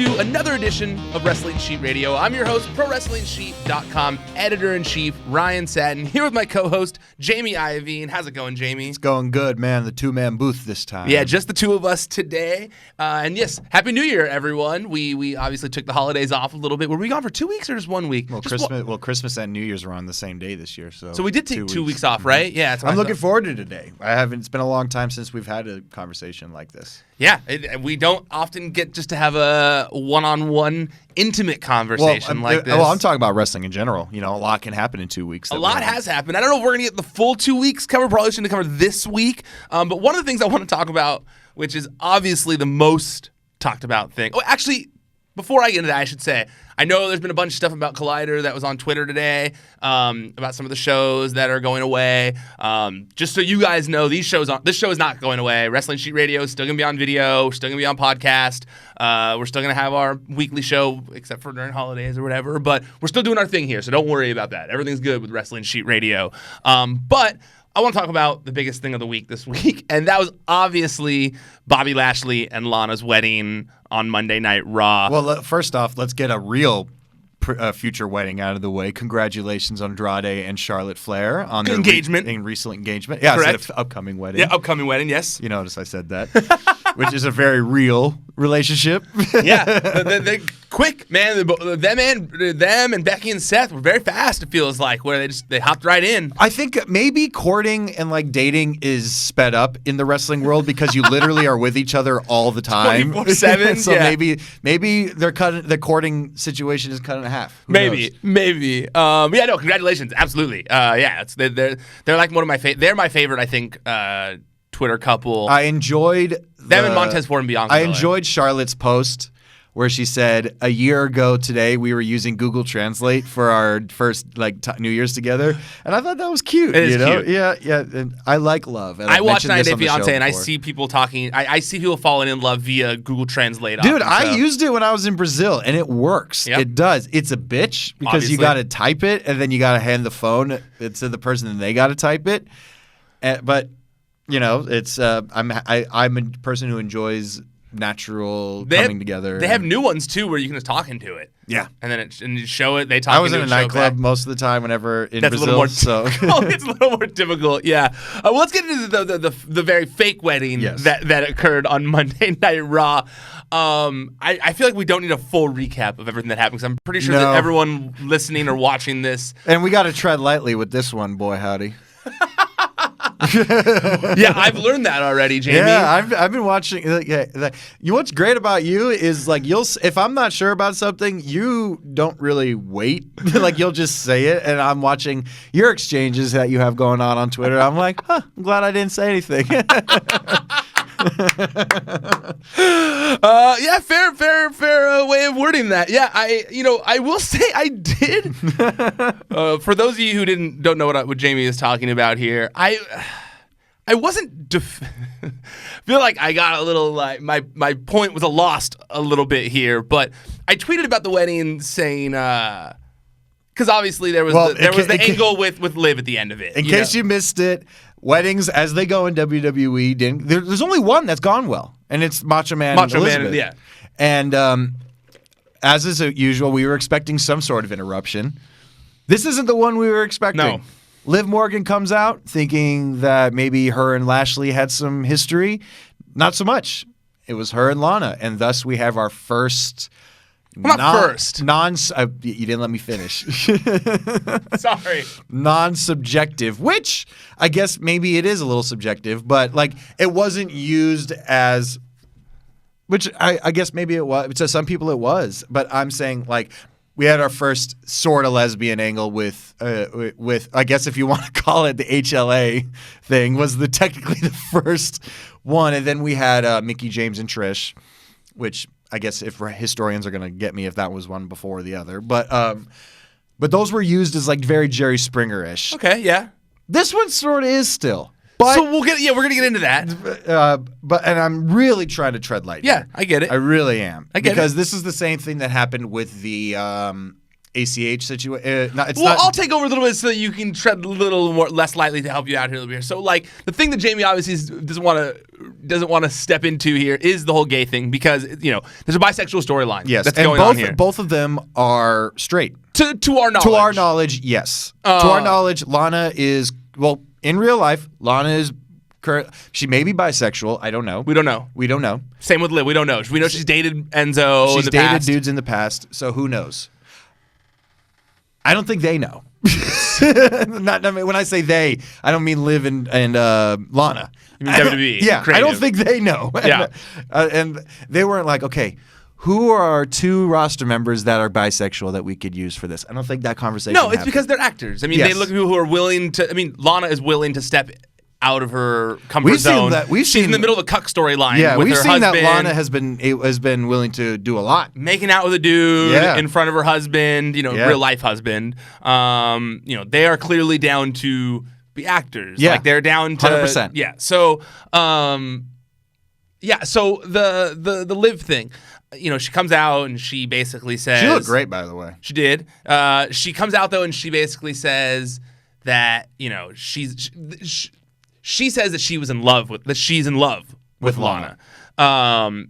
to another edition of Wrestling Sheet Radio. I'm your host, ProWrestlingSheet.com editor-in-chief, Ryan Satin, here with my co-host, Jamie Iovine. How's it going, Jamie? It's going good, man. The two-man booth this time. Yeah, just the two of us today. And yes, Happy New Year, everyone. We obviously took the holidays off a little bit. Were we gone for 2 weeks or just 1 week? Well, Christmas and New Year's were on the same day this year. So we did take 2 weeks off, right? Yeah. I'm looking forward to today. It's been a long time since we've had a conversation like this. Yeah, we don't often get just to have a one-on-one intimate conversation like this. Well, I'm talking about wrestling in general. You know, a lot can happen in 2 weeks. A lot has happened. I don't know if we're going to get the full 2 weeks covered. Probably shouldn't cover this week. But one of the things I want to talk about, which is obviously the most talked about thing. Oh, actually, before I get into that, I should say, I know there's been a bunch of stuff about Collider that was on Twitter today, about some of the shows that are going away. Just so you guys know, this show is not going away. Wrestling Sheet Radio is still going to be on video, still going to be on podcast. We're still going to have our weekly show, except for during holidays or whatever. But we're still doing our thing here, so don't worry about that. Everything's good with Wrestling Sheet Radio. But I want to talk about the biggest thing of the week this week, and that was obviously Bobby Lashley and Lana's wedding on Monday Night Raw. Well, first off, let's get a real future wedding out of the way. Congratulations, Andrade and Charlotte Flair on their engagement. Recent engagement. Yeah, correct. Instead of upcoming wedding. Yeah, upcoming wedding, yes. You notice I said that, which is a very real relationship. Yeah, they're quick, man. Them and Becky and Seth were very fast, it feels like, where they hopped right in. I think maybe courting and like dating is sped up in the wrestling world because you literally are with each other all the time. 24/7. So yeah. maybe the courting situation is cut in half. Who Maybe. Yeah, no, congratulations. Absolutely. Yeah, they're like one of my favorite. They're my favorite, I think, Twitter couple. I enjoyed them and Montez Ford and Bianca. I enjoyed Charlotte's post where she said, a year ago today, we were using Google Translate for our first New Year's together, and I thought that was cute. It is cute. Yeah. And I like love. And I watch 90 Day Fiancé, and I see people talking. I see people falling in love via Google Translate. Dude, I used it when I was in Brazil, and it works. Yep. It does. It's a bitch because Obviously. you got to type it, and then you got to hand the phone to the person, and they got to type it. But you know, it's I'm a person who enjoys natural coming together. They have new ones too, where you can just talk into it. Yeah, and then you show it. They talk. I was into in a nightclub most of the time whenever in That's Brazil. It's a little more difficult. Yeah. Well, let's get into the very fake wedding that occurred on Monday Night Raw. I feel like we don't need a full recap of everything that happened because I'm pretty sure that everyone listening or watching this, and we got to tread lightly with this one, boy howdy. Yeah, I've learned that already, Jamie. Yeah, I've been watching. What's great about you is if I'm not sure about something, you don't really wait. You'll just say it, and I'm watching your exchanges that you have going on Twitter. I'm like, I'm glad I didn't say anything. Yeah, fair way of wording that. Yeah, I will say I did. For those of you who don't know what Jamie is talking about here, I wasn't feel like I got a little my point was lost a little bit here, but I tweeted about the wedding saying because obviously there was the angle with Liv at the end of it. In case you missed it, weddings as they go in WWE, there's only one that's gone well, and it's Macho Man Elizabeth. Yeah. And as is usual, we were expecting some sort of interruption. This isn't the one we were expecting. No. Liv Morgan comes out thinking that maybe her and Lashley had some history. Not so much. It was her and Lana, and thus we have our first. You didn't let me finish. Sorry. Non-subjective, which I guess maybe it is a little subjective, but it wasn't used as. Which I guess maybe it was. To some people it was, but I'm saying we had our first sort of lesbian angle with I guess if you want to call it the HLA thing was technically the first one, and then we had Mickie James and Trish, which I guess if historians are gonna get me if that was one before the other, but those were used as very Jerry Springer-ish. Okay, yeah. This one sort of is still. But, so we're gonna get into that. And I'm really trying to tread lightly. Yeah, I get it. I really am. I get because it. This is the same thing that happened with the ACH situation. I'll take over a little bit so that you can tread a little more less lightly to help you out here a little bit. So, like, the thing that Jamie obviously doesn't want to step into here is the whole gay thing because there's a bisexual storyline. Yes, that's and going on here. Both of them are straight. To our knowledge. To our knowledge, yes. To our knowledge, Lana is in real life. Lana is. She may be bisexual. I don't know. We don't know. Same with Liv. We don't know. We know she's dated Enzo. She's in the dated past. dudes in the past. So who knows? I don't think they know. When I say they, I don't mean Liv and Lana. You mean WWE? Yeah, creative. I don't think they know. Yeah, and they weren't like, okay, who are 2 roster members that are bisexual that we could use for this? I don't think that conversation. No, it's happened. because they're actors. I mean, Yes. they look at people who are willing to. I mean, Lana is willing to step out of her comfort zone. She's in the middle of a cuck storyline. Yeah, with we've her seen husband, that Lana has been willing to do a lot, making out with a dude in front of her husband. Real life husband. They are clearly down to be actors. Yeah, like they're down to 100%. Yeah. So, So the Liv thing. She comes out and she basically says she looked great, by the way. She did. She comes out though and she basically says that she says that she's in love with Lana. And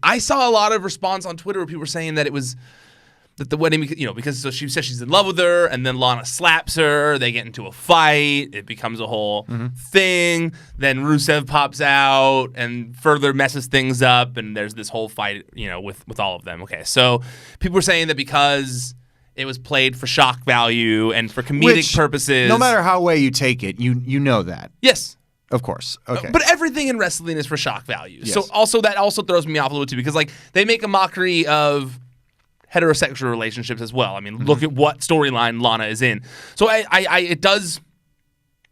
I saw a lot of response on Twitter where people were saying that it was that the wedding, because so she says she's in love with her, and then Lana slaps her. They get into a fight. It becomes a whole thing. Then Rusev pops out and further messes things up, and there's this whole fight, with all of them. Okay, so people were saying that because it was played for shock value and for comedic purposes. No matter how way you take it, you know that. Yes. Of course. Okay. But everything in wrestling is for shock value. Yes. So that also throws me off a little too, because they make a mockery of heterosexual relationships as well. I mean, look at what storyline Lana is in. So it does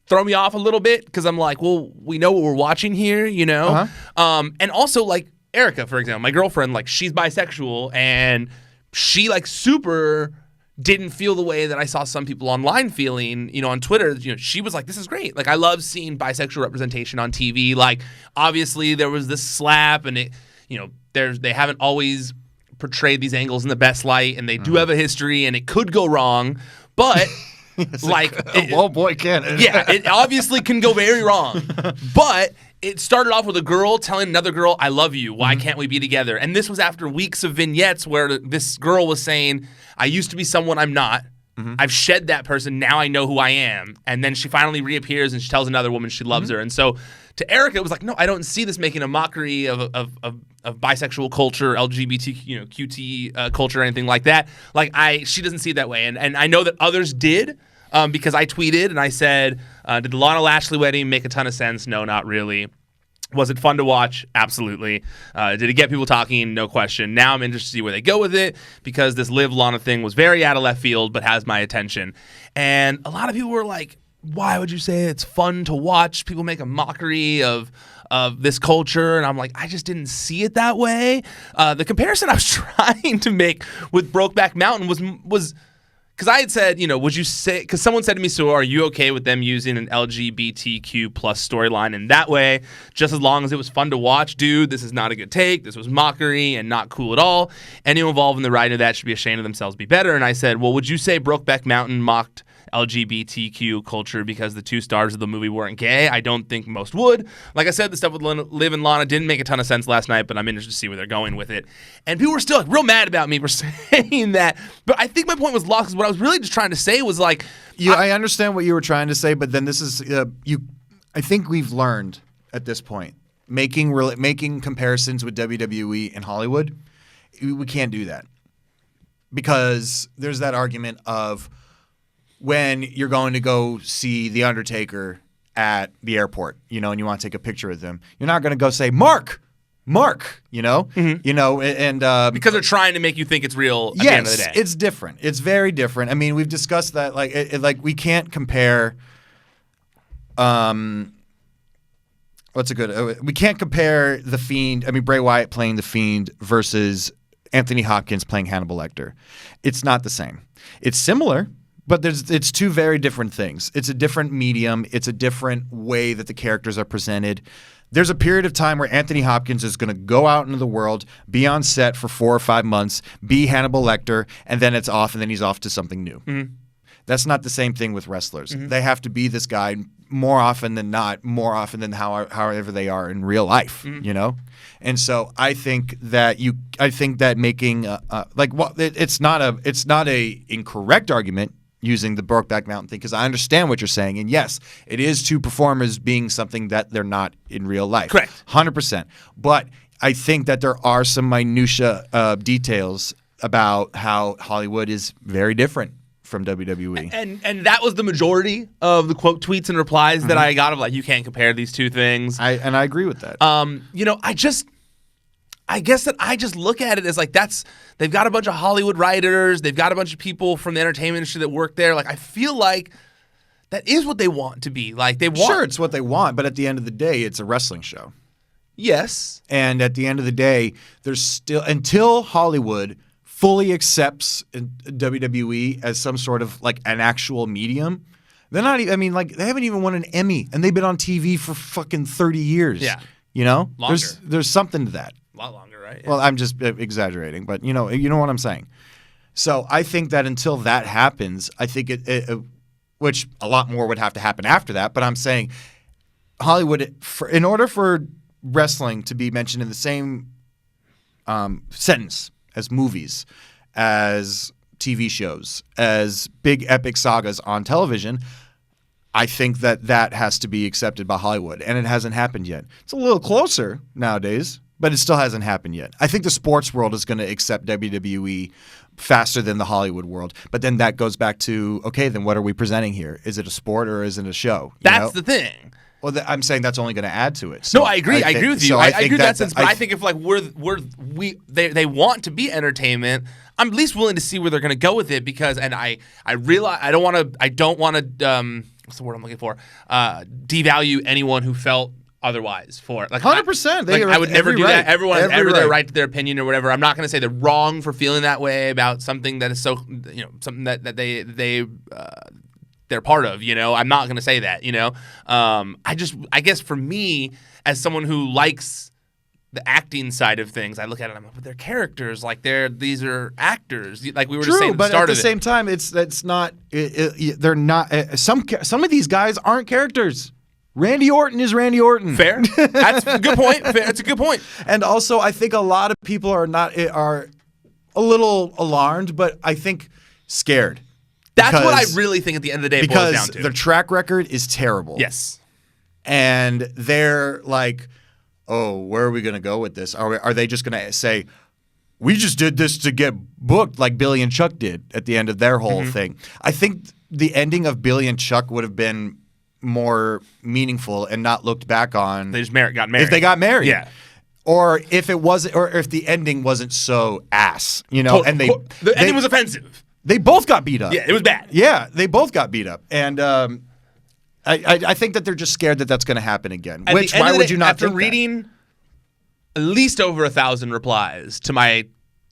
throw me off a little bit because I'm like, well, we know what we're watching here, and also like Erica, for example, my girlfriend, she's bisexual and she super didn't feel the way that I saw some people online feeling, on Twitter. She was like, this is great. I love seeing bisexual representation on TV. Obviously there was this slap and they haven't always portrayed these angles in the best light, and they do have a history and it could go wrong, but oh boy, can it. Yeah, it obviously can go very wrong. But it started off with a girl telling another girl, I love you. Why can't we be together? And this was after weeks of vignettes where this girl was saying, I used to be someone I'm not. I've shed that person. Now I know who I am. And then she finally reappears and she tells another woman she loves her. And so to Erica, it was like, no, I don't see this making a mockery of bisexual culture, LGBT, QT culture, or anything like that. She doesn't see it that way. And I know that others did. Because I tweeted and I said, did the Lana Lashley wedding make a ton of sense? No, not really. Was it fun to watch? Absolutely. Did it get people talking? No question. Now I'm interested to see where they go with it, because this Liv Lana thing was very out of left field but has my attention. And a lot of people were like, why would you say it's fun to watch? People make a mockery of this culture, and I'm like, I just didn't see it that way. The comparison I was trying to make with Brokeback Mountain was because I had said, would you say, because someone said to me, so are you okay with them using an LGBTQ plus storyline in that way, just as long as it was fun to watch? Dude, this is not a good take. This was mockery and not cool at all. Anyone involved in the writing of that should be ashamed of themselves, be better. And I said, well, would you say Brokeback Mountain mocked LGBTQ culture because the 2 stars of the movie weren't gay? I don't think most would. Like I said, the stuff with Liv and Lana didn't make a ton of sense last night, but I'm interested to see where they're going with it. And people were still real mad about me for saying that. But I think my point was lost, because what I was really just trying to say was I understand what you were trying to say, but then this is I think we've learned at this point, making comparisons with WWE and Hollywood, we can't do that, because there's that argument of when you're going to go see The Undertaker at the airport, and you want to take a picture with him, you're not going to go say, Mark, and because they're trying to make you think it's real at the end of the day. It's different. It's very different. I mean, we've discussed that. We can't compare. We can't compare The Fiend. I mean, Bray Wyatt playing The Fiend versus Anthony Hopkins playing Hannibal Lecter. It's not the same. It's similar, but it's 2 very different things. It's a different medium. It's a different way that the characters are presented. there's a period of time where Anthony Hopkins is going to go out into the world, be on set for 4 or 5 months, be Hannibal Lecter, and then it's off, and then he's off to something new. Mm-hmm. That's not the same thing with wrestlers. Mm-hmm. They have to be this guy more often than not, more often than however they are in real life, Mm-hmm. you know? And so I think that making it's not a incorrect argument using the Brokeback Mountain thing, because I understand what you're saying. And yes, it is to perform as being something that they're not in real life. Correct. 100%. But I think that there are some minutia details about how Hollywood is very different from WWE. And that was the majority of the quote tweets and replies that I got of like, you can't compare these two things. I agree with that. I guess that I just look at it as like they've got a bunch of Hollywood writers, they've got a bunch of people from the entertainment industry that work there. Like I feel like that is what they want to be. Like they want. Sure, it's what they want, but at the end of the day, it's a wrestling show. Yes. And at the end of the day, there's still until Hollywood fully accepts WWE as some sort of like an actual medium. They're not. I mean, like they haven't even won an Emmy, and they've been on TV for fucking 30 years. Yeah. You know, Longer. There's something to that. A lot longer, right? Yeah. Well, I'm just exaggerating, but you know what I'm saying. So I think that until that happens, I think which a lot more would have to happen after that. But I'm saying Hollywood, in order for wrestling to be mentioned in the same sentence as movies, as TV shows, as big epic sagas on television, I think that has to be accepted by Hollywood, and it hasn't happened yet. It's a little closer nowadays, but it still hasn't happened yet. I think the sports world is going to accept WWE faster than the Hollywood world, but then that goes back to, okay, then what are we presenting here? Is it a sport or is it a show? That's the thing. Well, I'm saying that's only going to add to it. So no, I agree. I agree with you. So I agree with that sense. But I think if like they want to be entertainment, I'm at least willing to see where they're going to go with it because, and I realize I don't want to what's the word I'm looking for? Devalue anyone who felt otherwise for it. Like 100%. I would never do that. Everyone has every their right to their opinion or whatever. I'm not going to say they're wrong for feeling that way about something that is so something that they're part of, I'm not going to say that, I guess for me, as someone who likes the acting side of things, I look at it and I'm like, but they're characters, like these are actors, like we were just saying at the start of it. But at the same time, they're not, some of these guys aren't characters. Randy Orton is Randy Orton. Fair. That's a good point. That's a good point. And also, I think a lot of people are a little alarmed, but I think scared. That's what I really think at the end of the day boils down to. Because their track record is terrible. Yes. And they're like, oh, where are we going to go with this? Are they just going to say, we just did this to get booked like Billy and Chuck did at the end of their whole thing? I think the ending of Billy and Chuck would have been more meaningful and not looked back on. They just got married. If they got married. Yeah. Or if it wasn't, or if the ending wasn't so ass, and the ending was offensive. They both got beat up. Yeah, it was bad. Yeah, they both got beat up. And I think that they're just scared that that's going to happen again. Why would you not after think reading at least over 1,000 replies to my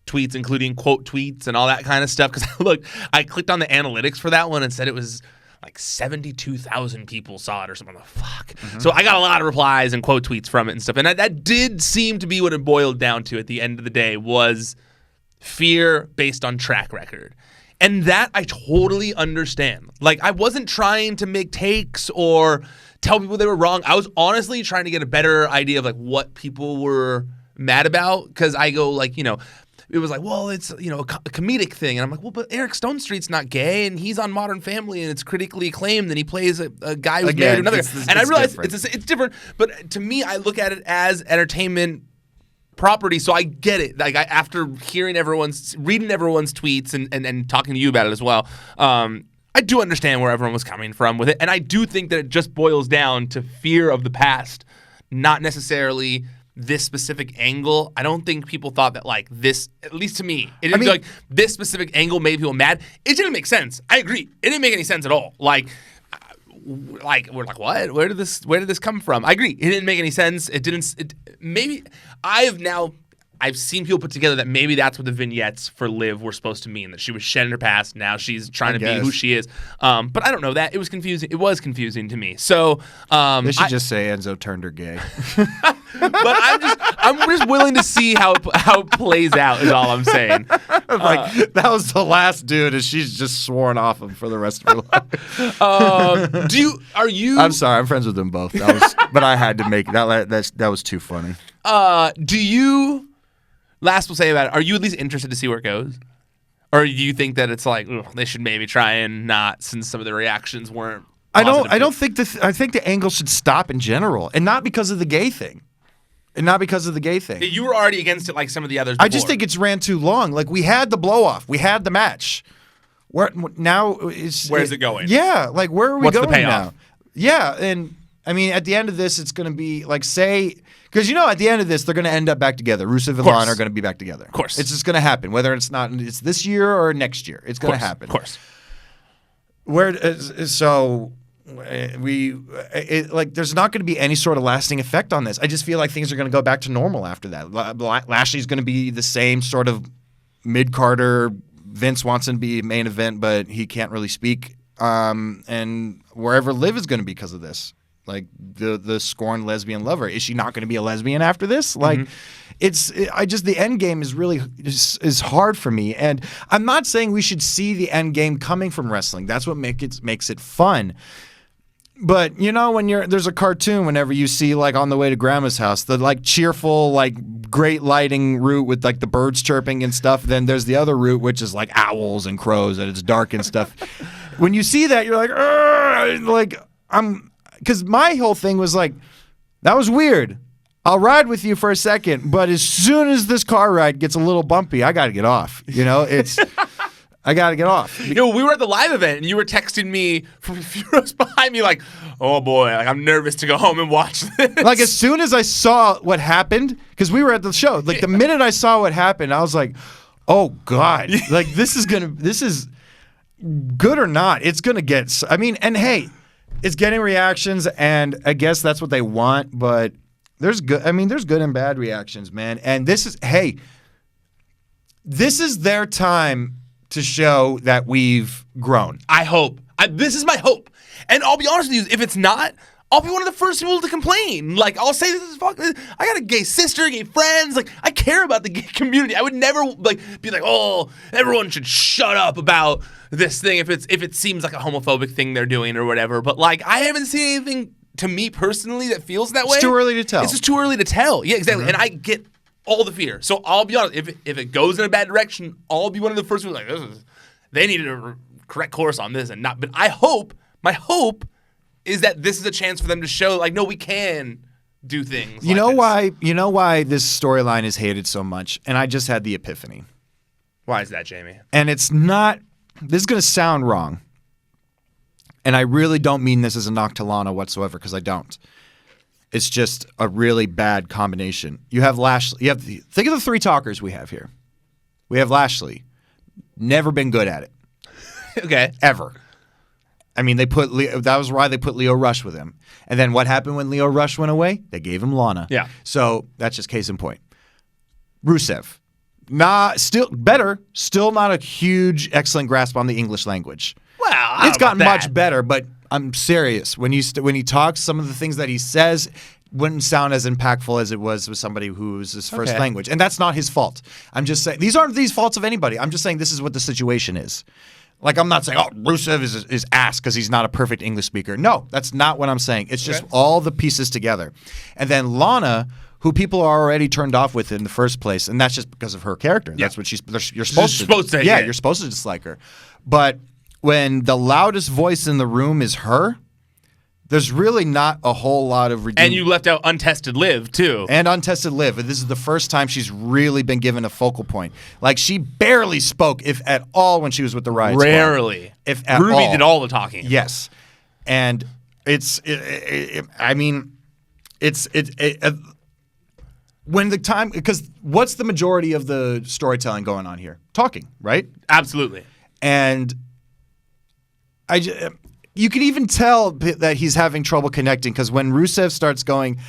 tweets, including quote tweets and all that kind of stuff, because I clicked on the analytics for that one and said it was like 72,000 people saw it or something. Fuck. Mm-hmm. So I got a lot of replies and quote tweets from it and stuff. And that did seem to be what it boiled down to at the end of the day, was fear based on track record. And that I totally understand. Like, I wasn't trying to make takes or tell people they were wrong. I was honestly trying to get a better idea of like what people were mad about. Because I go like, it was like, well, it's, a comedic thing. And I'm like, well, but Eric Stone Street's not gay, and he's on Modern Family, and it's critically acclaimed, and he plays a guy who's married to another guy. And I realize it's different. But to me, I look at it as entertainment property, so I get it. Like, after reading everyone's tweets and talking to you about it as well, I do understand where everyone was coming from with it. And I do think that it just boils down to fear of the past, not necessarily this specific angle. I don't think people thought that like this, at least to me, it didn't feel like this specific angle made people mad. It didn't make sense. I agree. It didn't make any sense at all. Like we're like, what? Where did this come from? I agree. It didn't make any sense. Maybe I I've seen people put together that maybe that's what the vignettes for Liv were supposed to mean, that she was shedding her past. Now she's trying to be who she is. But I don't know that. It was confusing. It was confusing to me. So they should just say Enzo turned her gay. But I'm just willing to see how it plays out is all I'm saying. Like that was the last dude, and she's just sworn off him for the rest of her life. Are you? I'm sorry, I'm friends with them both. But I had to make that was too funny. Do you? Last we'll say about it. Are you at least interested to see where it goes, or do you think that it's like they should maybe try and not, since some of the reactions weren't? I don't think I think the angle should stop in general, and not because of the gay thing. You were already against it like some of the others before. I just think it's ran too long. Like, we had the blow-off. We had the match. Where's it going? Yeah, like, where are we What's going the payoff? now? Yeah, and, I mean, at the end of this, it's going to be, like, say... Because, at the end of this, they're going to end up back together. Rusev and Lana are going to be back together. Of course. It's just going to happen. Whether it's this year or next year. It's going to happen. Of course. There's not going to be any sort of lasting effect on this. I just feel like things are going to go back to normal after that. Lashley's going to be the same sort of mid-Carter. Vince wants him to be main event, but he can't really speak. And wherever Liv is going to be because of this. Like the scorned lesbian lover. Is she not going to be a lesbian after this? Like, the end game is really is hard for me. And I'm not saying we should see the end game coming from wrestling. That's what makes it fun. But when there's a cartoon, whenever you see like On the Way to Grandma's House, the like cheerful, like great lighting route with like the birds chirping and stuff, then there's the other route which is like owls and crows and it's dark and stuff. When you see that, you're like, because my whole thing was like, that was weird. I'll ride with you for a second, but as soon as this car ride gets a little bumpy, I got to get off. I got to get off. We were at the live event, and you were texting me from a few rows behind me like, oh, boy, like, I'm nervous to go home and watch this. Like, as soon as I saw what happened, because we were at the show, like, the minute I saw what happened, I was like, oh, God. Like, this is good or not. It's going to get, and hey, it's getting reactions, and I guess that's what they want, but there's good and bad reactions, man. And this is their time to show that we've grown. I hope. This is my hope. And I'll be honest with you, if it's not, I'll be one of the first people to complain. Like, I'll say this is fucking. I got a gay sister, gay friends. Like, I care about the gay community. I would never be like, oh, everyone should shut up about this thing if it seems like a homophobic thing they're doing or whatever. But like, I haven't seen anything to me personally that feels that way. It's too early to tell. It's just too early to tell. Yeah, exactly. And I get all the fear. So I'll be honest. If it goes in a bad direction, I'll be one of the first people like, they needed a correct course on this and not. But my hope is that this is a chance for them to show, like, no, we can do things. You know why this storyline is hated so much? And I just had the epiphany. Why is that, Jamie? And it's not. This is going to sound wrong. And I really don't mean this as a knock to Lana whatsoever, because I don't. It's just a really bad combination. You have Lashley. Think of the three talkers we have here. We have Lashley. Never been good at it. Okay. Ever. I mean, that was why they put Lio Rush with him. And then what happened when Lio Rush went away? They gave him Lana. Yeah. So that's just case in point. Rusev. Still not a huge, excellent grasp on the English language. Well, it's gotten much better, but I'm serious. When he talks, some of the things that he says wouldn't sound as impactful as it was with somebody who's his first language. And that's not his fault. I'm just saying, these aren't these faults of anybody. I'm just saying this is what the situation is. Like, I'm not saying, oh, Rusev is ass because he's not a perfect English speaker. No, that's not what I'm saying. It's just all the pieces together. And then Lana, who people are already turned off with in the first place, and that's just because of her character. Yeah. That's what you're supposed to. Yeah, you're supposed to dislike her. But when the loudest voice in the room is her, there's really not a whole lot of redeeming. And you left out Untested Liv, too. And Untested Liv. This is the first time she's really been given a focal point. Like, she barely spoke, if at all, when she was with the Riot Squad. Rarely. If at Ruby all. did all the talking. Yes. And when the time, because what's the majority of the storytelling going on here? Talking, right? Absolutely. And you can even tell that he's having trouble connecting, because when Rusev starts going,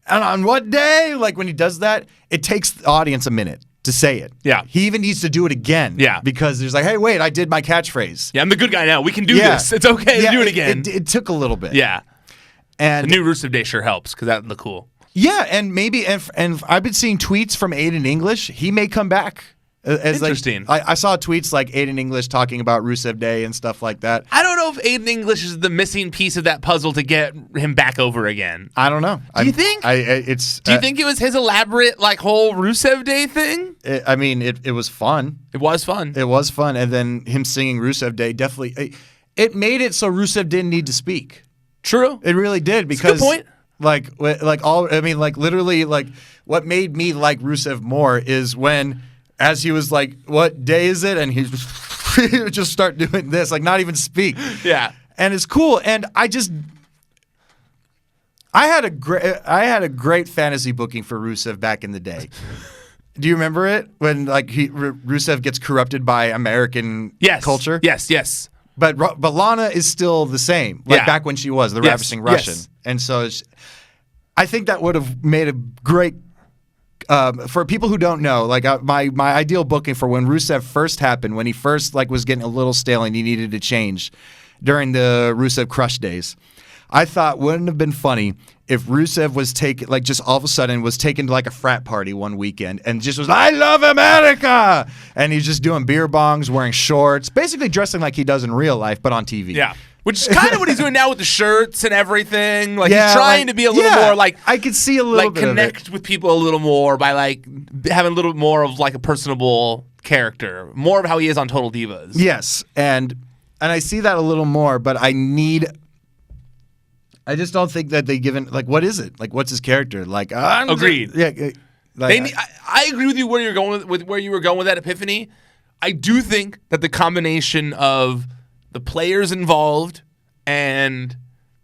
And on what day? Like when he does that, it takes the audience a minute to say it. Yeah. He even needs to do it again. Yeah. Because there's like, hey, wait, I did my catchphrase. Yeah, I'm the good guy now. We can do this. It's okay to do it again. It took a little bit. Yeah. And the new Rusev Day sure helps because that look cool. yeah, and maybe and I've been seeing tweets from Aiden English. He may come back. As Interesting. Like, I saw tweets like Aiden English talking about Rusev Day and stuff like that. I don't know if Aiden English is the missing piece of that puzzle to get him back over again. I don't know. Do you think? Do you think it was his elaborate like whole Rusev Day thing? It was fun. It was fun. It was fun, and then him singing Rusev Day definitely it made it so Rusev didn't need to speak. True. It really did because That's a good point. Literally what made me like Rusev more is when as he was like, what day is it? And he would just start doing this, like not even speak. Yeah. And it's cool. And I had a great fantasy booking for Rusev back in the day. Do you remember it? When like Rusev gets corrupted by American culture? Yes. But Lana is still the same, like back when she was the ravishing Russian. Yes. And so I think that would have made a great for people who don't know, like my ideal booking for when Rusev first happened, when he first like was getting a little stale and he needed to change during the Rusev Crush days, I thought wouldn't have been funny if Rusev was taken, like just all of a sudden was taken to like a frat party one weekend and just was, I love America! And he's just doing beer bongs, wearing shorts, basically dressing like he does in real life, but on TV. Yeah. Which is kind of what he's doing now with the shirts and everything. Like he's trying to be a little more like I could see a little bit connect with people a little more by like having a little more of like a personable character, more of how he is on Total Divas. Yes, and I see that a little more, but I just don't think that they given like what is it like what's his character like? Agreed. Like, I agree with you where you're going with where you were going with that epiphany. I do think that the combination of the players involved and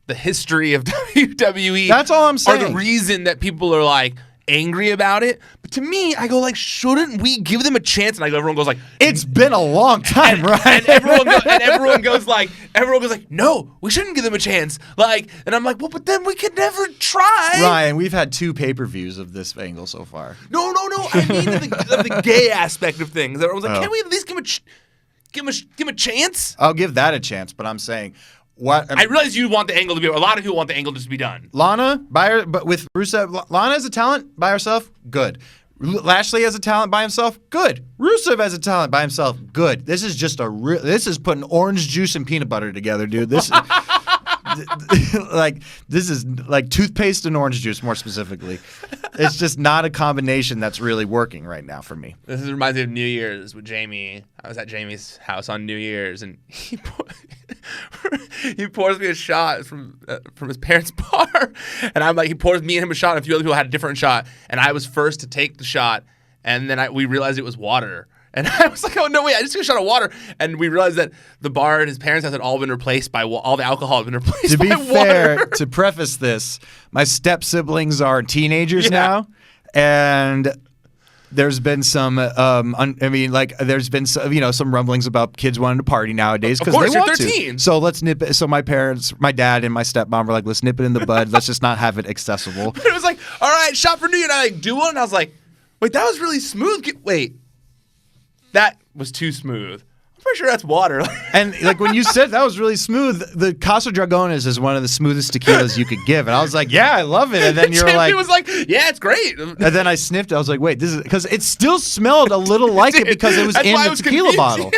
the history of WWE that's all I'm saying. Are the reason that people are like angry about it. But to me, I go like, shouldn't we give them a chance? And everyone goes like, it's been a long time, right? And everyone goes like, no, we shouldn't give them a chance. Like, and I'm like, well, but then we could never try. Ryan, we've had 2 pay-per-views of this angle so far. No. I mean of the gay aspect of things. Everyone's like, can't we at least give him a chance? I'll give that a chance, but I'm saying I realize you want the angle to be. A lot of people want the angle just to be done. Lana, but with Rusev, Lana as a talent by herself, good. Lashley as a talent by himself, good. Rusev as a talent by himself, good. This is just this is putting orange juice and peanut butter together, dude. This is this is like toothpaste and orange juice, more specifically. It's just not a combination that's really working right now for me. This reminds me of New Year's with Jamie. I was at Jamie's house on New Year's, and he pours me a shot from his parents' bar, and I'm like, he pours me and him a shot, and a few other people had a different shot, and I was first to take the shot, and then we realized it was water. And I was like, oh, no, wait, I just took a shot of water. And we realized that the bar at his parents' house had all been replaced by all the alcohol had been replaced by water. To be fair, to preface this, my step-siblings are teenagers now. And there's been some, there's been some rumblings about kids wanting to party nowadays because they want 13. to. So let's nip it. So my parents, my dad and my stepmom were like, let's nip it in the bud. Let's just not have it accessible. But it was like, all right, shot for New Year. And I like do one. And I was like, wait, that was really smooth. Wait. That was too smooth. I'm pretty sure that's water. And like when you said that was really smooth, the Casa Dragones is one of the smoothest tequilas you could give. And I was like, yeah, I love it. And then you're like, he was like, yeah, it's great. And then I sniffed it. I was like, wait, this is because it still smelled a little like it because it was in the tequila bottle.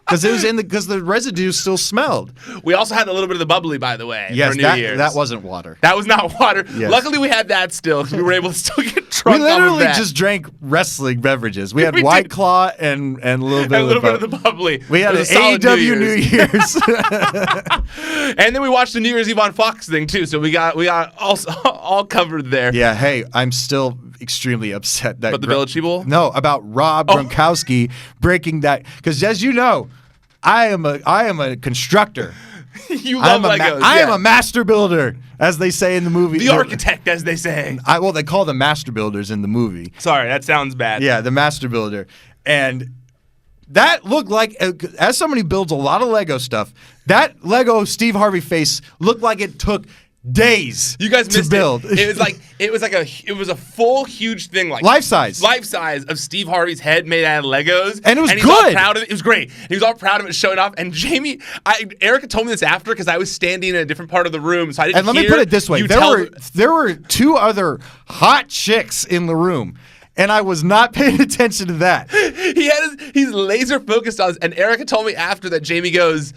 Because it was because the residue still smelled. We also had a little bit of the bubbly, by the way. Yes, for New Year's. That wasn't water. That was not water. Yes. Luckily, we had that still because we were able to still get drunk. We literally just drank wrestling beverages. We had White Claw and a little bit of the bubbly. We had an AEW New Year's. And then we watched the New Year's Eve on Fox thing too, so we got all covered there. Yeah. Hey, I'm still extremely upset that. But the Village People? No, about Rob Gronkowski breaking that because as you know. I am a constructor. You love Legos. I am a master builder, as they say in the movie. The architect, as they say. They call them master builders in the movie. Sorry, that sounds bad. Yeah, the master builder. And that looked like, as somebody who builds a lot of Lego stuff, that Lego Steve Harvey face looked like it took days. You guys to missed build. It was a full huge thing, like Life size of Steve Harvey's head made out of Legos, and it was he's good. All proud of it. It was great. He was all proud of it, showing off. And Jamie, Erica told me this after because I was standing in a different part of the room, so I didn't. And let me put it this way: there were two other hot chicks in the room. And I was not paying attention to that. He's laser focused on this. And Erica told me after that, Jamie goes,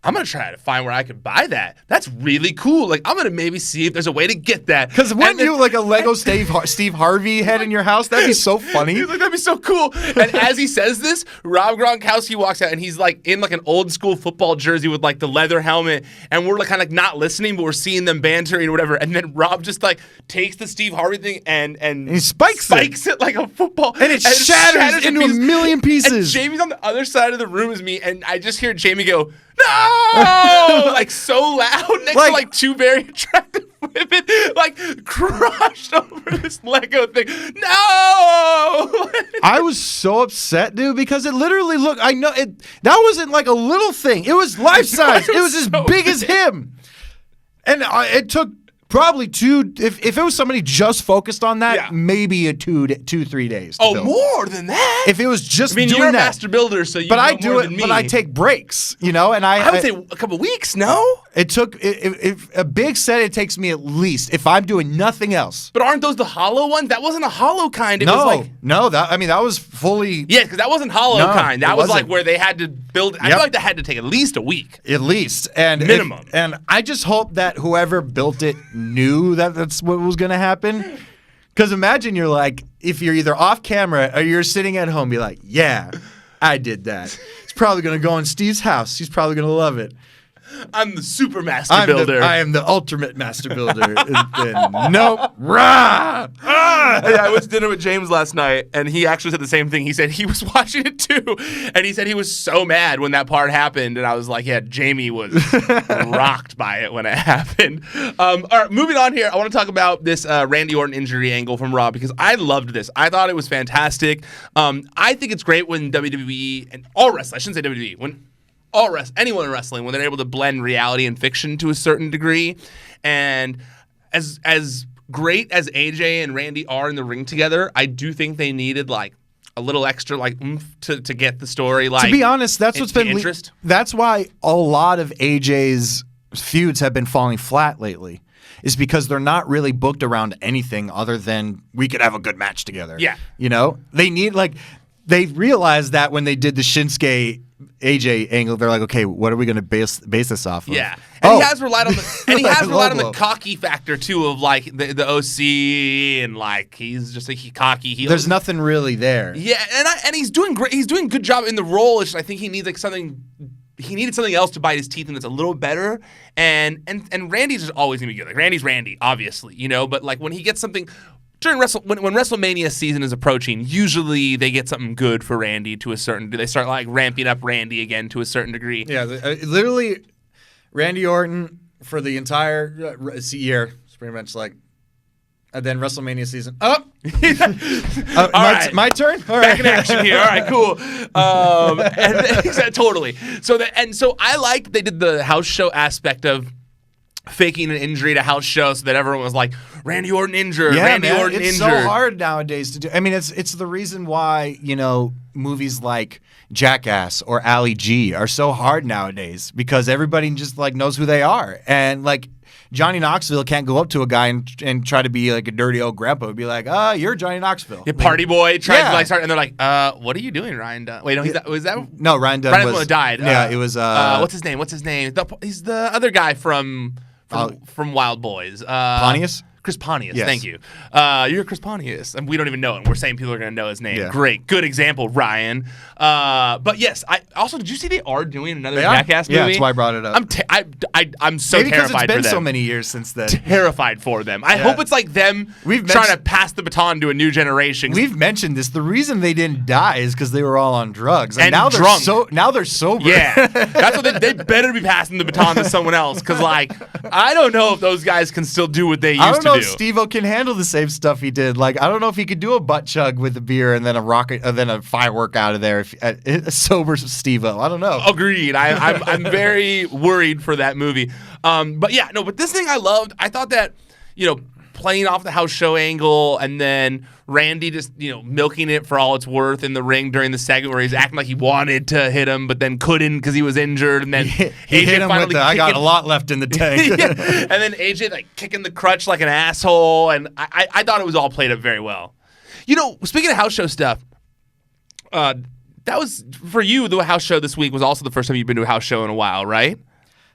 I'm going to try to find where I can buy that. That's really cool. Like, I'm going to maybe see if there's a way to get that. Because wouldn't you like a Lego Steve Harvey head in your house? That'd be so funny. He's like, that'd be so cool. And as he says this, Rob Gronkowski walks out and he's like in like an old school football jersey with like the leather helmet. And we're like kind of like not listening, but we're seeing them bantering or whatever. And then Rob just like takes the Steve Harvey thing and he spikes it like a football. And it shatters into a million pieces. And Jamie's on the other side of the room as me. And I just hear Jamie go, no! Like so loud next to like two very attractive women, like crushed over this Lego thing. No! I was so upset, dude, because it literally looked. I know it. That wasn't like a little thing. It was life size. It was as big as him, and it took probably two. If it was somebody just focused on that, maybe a 3 days. Oh, build. more than that. If it was just doing you're a master builder, so you. But I know do more it. than me. But I take breaks, and I would say a couple weeks. No. It took a big set. It takes me at least if I'm doing nothing else. But aren't those the hollow ones? That wasn't a hollow kind. It was like that was fully because that wasn't hollow kind. That was like where they had to build. I feel like that had to take at least a week. At least and minimum. And I just hope that whoever built it knew that that's what was going to happen. Because imagine you're like, if you're either off camera or you're sitting at home, you're like, yeah, I did that. It's probably going to go in Steve's house. He's probably going to love it. I'm the super master builder. I am the ultimate master builder. Nope. Rah! I was dinner with James last night, and he actually said the same thing. He said he was watching it too, and he said he was so mad when that part happened. And I was like, yeah, Jamie was rocked by it when it happened. All right, moving on here. I want to talk about this Randy Orton injury angle from Raw because I loved this. I thought it was fantastic. I think it's great when WWE and all wrestling, I shouldn't say WWE, when anyone in wrestling, when they're able to blend reality and fiction to a certain degree. And as great as AJ and Randy are in the ring together, I do think they needed like a little extra like oomph to get the story. Like, to be honest, that's what's been interest. That's why a lot of AJ's feuds have been falling flat lately. Is because they're not really booked around anything other than we could have a good match together. Yeah. They need they realized that when they did the Shinsuke AJ angle, they're like, okay, what are we going to base this off of? Yeah, and he has relied on the cocky factor too of like the OC and like he's just a cocky heel. There's nothing really there. Yeah, and he's doing great. He's doing a good job in the role. It's just, I think he needs like something. He needed something else to bite his teeth in that's a little better. And Randy's just always gonna be good. Like Randy's Randy, obviously, But like when he gets something. During when WrestleMania season is approaching, usually they get something good for Randy to a certain degree. They start like ramping up Randy again to a certain degree. Yeah, literally, Randy Orton for the entire year. It's pretty much like, and then WrestleMania season. Oh, my turn. All right, back in action here. All right, cool. Totally. So I like they did the house show aspect of faking an injury to house show so that everyone was like, Randy Orton injured, Orton injured. It's so hard nowadays to do. I mean, it's the reason why, movies like Jackass or Ali G are so hard nowadays because everybody just like knows who they are. And like Johnny Knoxville can't go up to a guy and try to be like a dirty old grandpa and be like, you're Johnny Knoxville. Yeah, Party Boy tried to like start, and they're like, what are you doing, Ryan Dunn? Wait, no, was that? No, Ryan Dunn Ryan Dunn died. Yeah, it was. What's his name? He's the other guy from Wild Boys. Pontius? Chris Pontius, yes. Thank you. You're Chris Pontius, and we don't even know him. We're saying people are going to know his name. Yeah. Great. Good example, Ryan. But yes, did you see they are doing another Jackass movie? Yeah, that's why I brought it up. I'm so Maybe terrified for them. Because it's been so many years since then. Terrified for them. I hope it's like them trying to pass the baton to a new generation. We've mentioned this. The reason they didn't die is because they were all on drugs. And now drunk. Now they're sober. Yeah. That's what they better be passing the baton to someone else because, like, I don't know if those guys can still do what they used to know if do. Steve-O can handle the same stuff he did. Like, I don't know if he could do a butt chug with a beer and then a rocket, and then a firework out of there. A sober Steve-O. I don't know. Agreed. I'm very worried for that movie. But yeah, no. But this thing I loved. I thought that, playing off the house show angle, and then Randy just, milking it for all it's worth in the ring during the segment where he's acting like he wanted to hit him, but then couldn't because he was injured, and then He AJ hit him with finally the, I got a lot left in the tank. Yeah. And then AJ like kicking the crutch like an asshole, and I thought it was all played up very well. Speaking of house show stuff, that was for you. The house show this week was also the first time you've been to a house show in a while, right?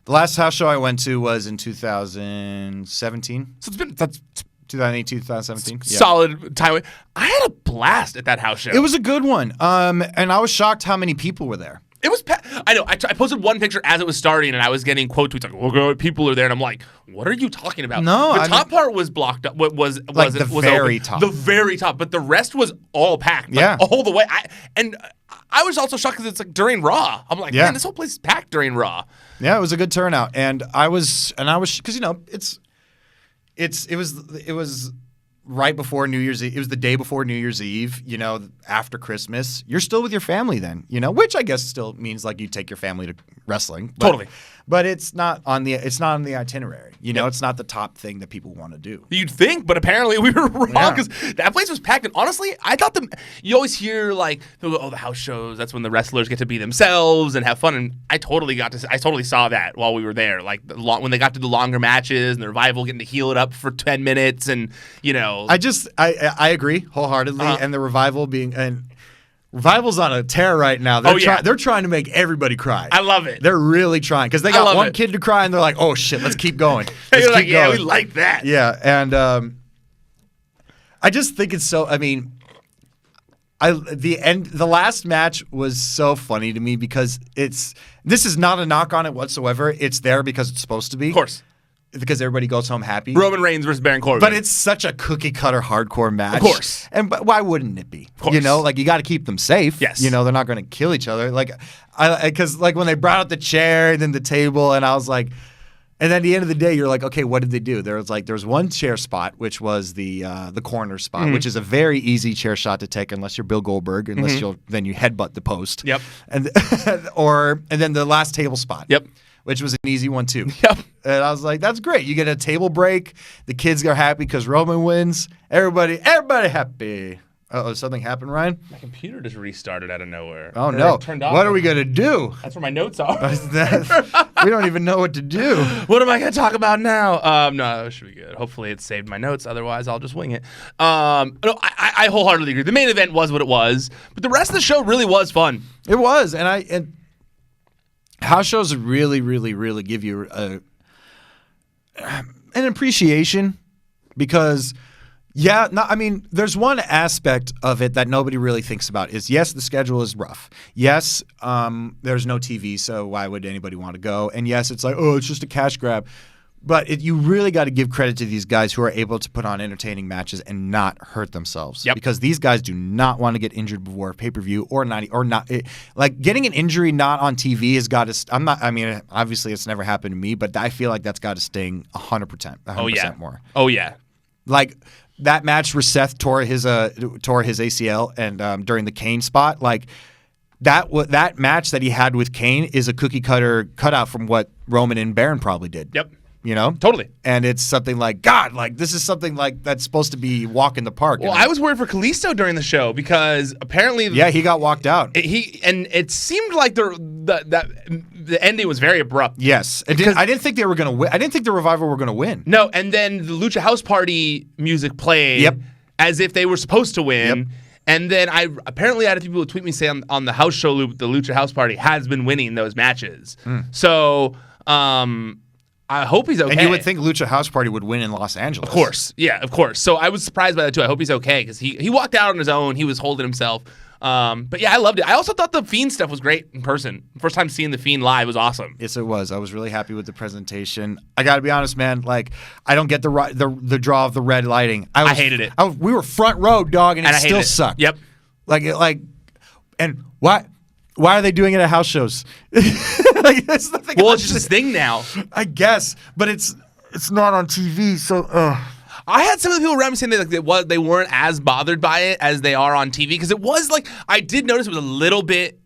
The last house show I went to was in 2017. So it's been 2018, 2017. Yeah. solid time. I had a blast at that house show. It was a good one. And I was shocked how many people were there. It was. I know. I posted one picture as it was starting, and I was getting quote tweets like, "Well, people are there," and I'm like, "What are you talking about?" No, the top part was blocked up. Was very open. top. The very top, but the rest was all packed. Yeah, all the way. I was also shocked because it's like during Raw. I'm like, man, this whole place is packed during Raw. Yeah, it was a good turnout, and I was because it was right before New Year's Eve. It was the day before New Year's Eve, after Christmas. You're still with your family then, which I guess still means like you take your family to wrestling. Totally. But it's not on the itinerary. It's not the top thing that people want to do. You'd think, but apparently we were wrong because that place was packed. And honestly, I thought you always hear like, the house shows, that's when the wrestlers get to be themselves and have fun. And I totally saw that while we were there. Like when they got to the longer matches and the Revival getting to heal it up for 10 minutes and, I agree wholeheartedly. And the Revival Revival's on a tear right now. They're trying to make everybody cry. I love it. They're really trying because they got one kid to cry and they're like, "Oh shit, let's keep going." They're like, "Yeah, we like that." Yeah, and I just think it's so. I mean, the last match was so funny to me because this is not a knock on it whatsoever. It's there because it's supposed to be, of course. Because everybody goes home happy. Roman Reigns versus Baron Corbin. But it's such a cookie cutter hardcore match. Of course. But why wouldn't it be? Of course. You got to keep them safe. Yes. They're not going to kill each other. Because when they brought out the chair and then the table, and I was like, and then at the end of the day, you're like, okay, what did they do? There's one chair spot, which was the corner spot, which is a very easy chair shot to take unless you're Bill Goldberg, unless then you headbutt the post. Yep. And then the last table spot. Yep. Which was an easy one too. Yep. And I was like, that's great. You get a table break. The kids are happy because Roman wins. Everybody happy. Uh-oh, something happened, Ryan? My computer just restarted out of nowhere. Oh, no. Turned off. What are we going to do? That's where my notes are. We don't even know what to do. What am I going to talk about now? No, it should be good. Hopefully it saved my notes. Otherwise, I'll just wing it. No, I wholeheartedly agree. The main event was what it was, but the rest of the show really was fun. It was. And house shows really, really, really give you an appreciation because, there's one aspect of it that nobody really thinks about is, yes, the schedule is rough. Yes, there's no TV, so why would anybody want to go? And yes, it's like, oh, it's just a cash grab. But you really got to give credit to these guys who are able to put on entertaining matches and not hurt themselves. Yep. Because these guys do not want to get injured before a pay-per-view or not. Like getting an injury not on TV has got to. Obviously it's never happened to me, but I feel like that's got to sting 100% more. Oh yeah. Like that match where Seth tore his ACL and during the Kane spot, like. That match that he had with Kane is a cookie cutter cutout from what Roman and Baron probably did. Yep. Totally. And it's something like, God, like this is something like that's supposed to be walk in the park. Well, I was worried for Kalisto during the show because apparently he got walked out. It seemed like the ending was very abrupt. Yes. I didn't think they were going to win. I didn't think the Revival were going to win. No, and then the Lucha House Party music played as if they were supposed to win. Yep. And then I had people who tweet me saying on the house show loop, the Lucha House Party has been winning those matches. So, I hope he's okay. And you would think Lucha House Party would win in Los Angeles. Of course. Yeah, of course. So I was surprised by that too. I hope he's okay because he walked out on his own. He was holding himself. But yeah, I loved it. I also thought the Fiend stuff was great in person. First time seeing the Fiend live was awesome. Yes, it was. I was really happy with the presentation. I got to be honest, man. Like, I don't get the draw of the red lighting. I hated it. We were front row, dog, and it still sucked. Yep. And why are they doing it at house shows? It's just a thing now. I guess, but it's not on TV, so. I had some of the people around me saying they weren't as bothered by it as they are on TV, because it was like, I did notice it was a little bit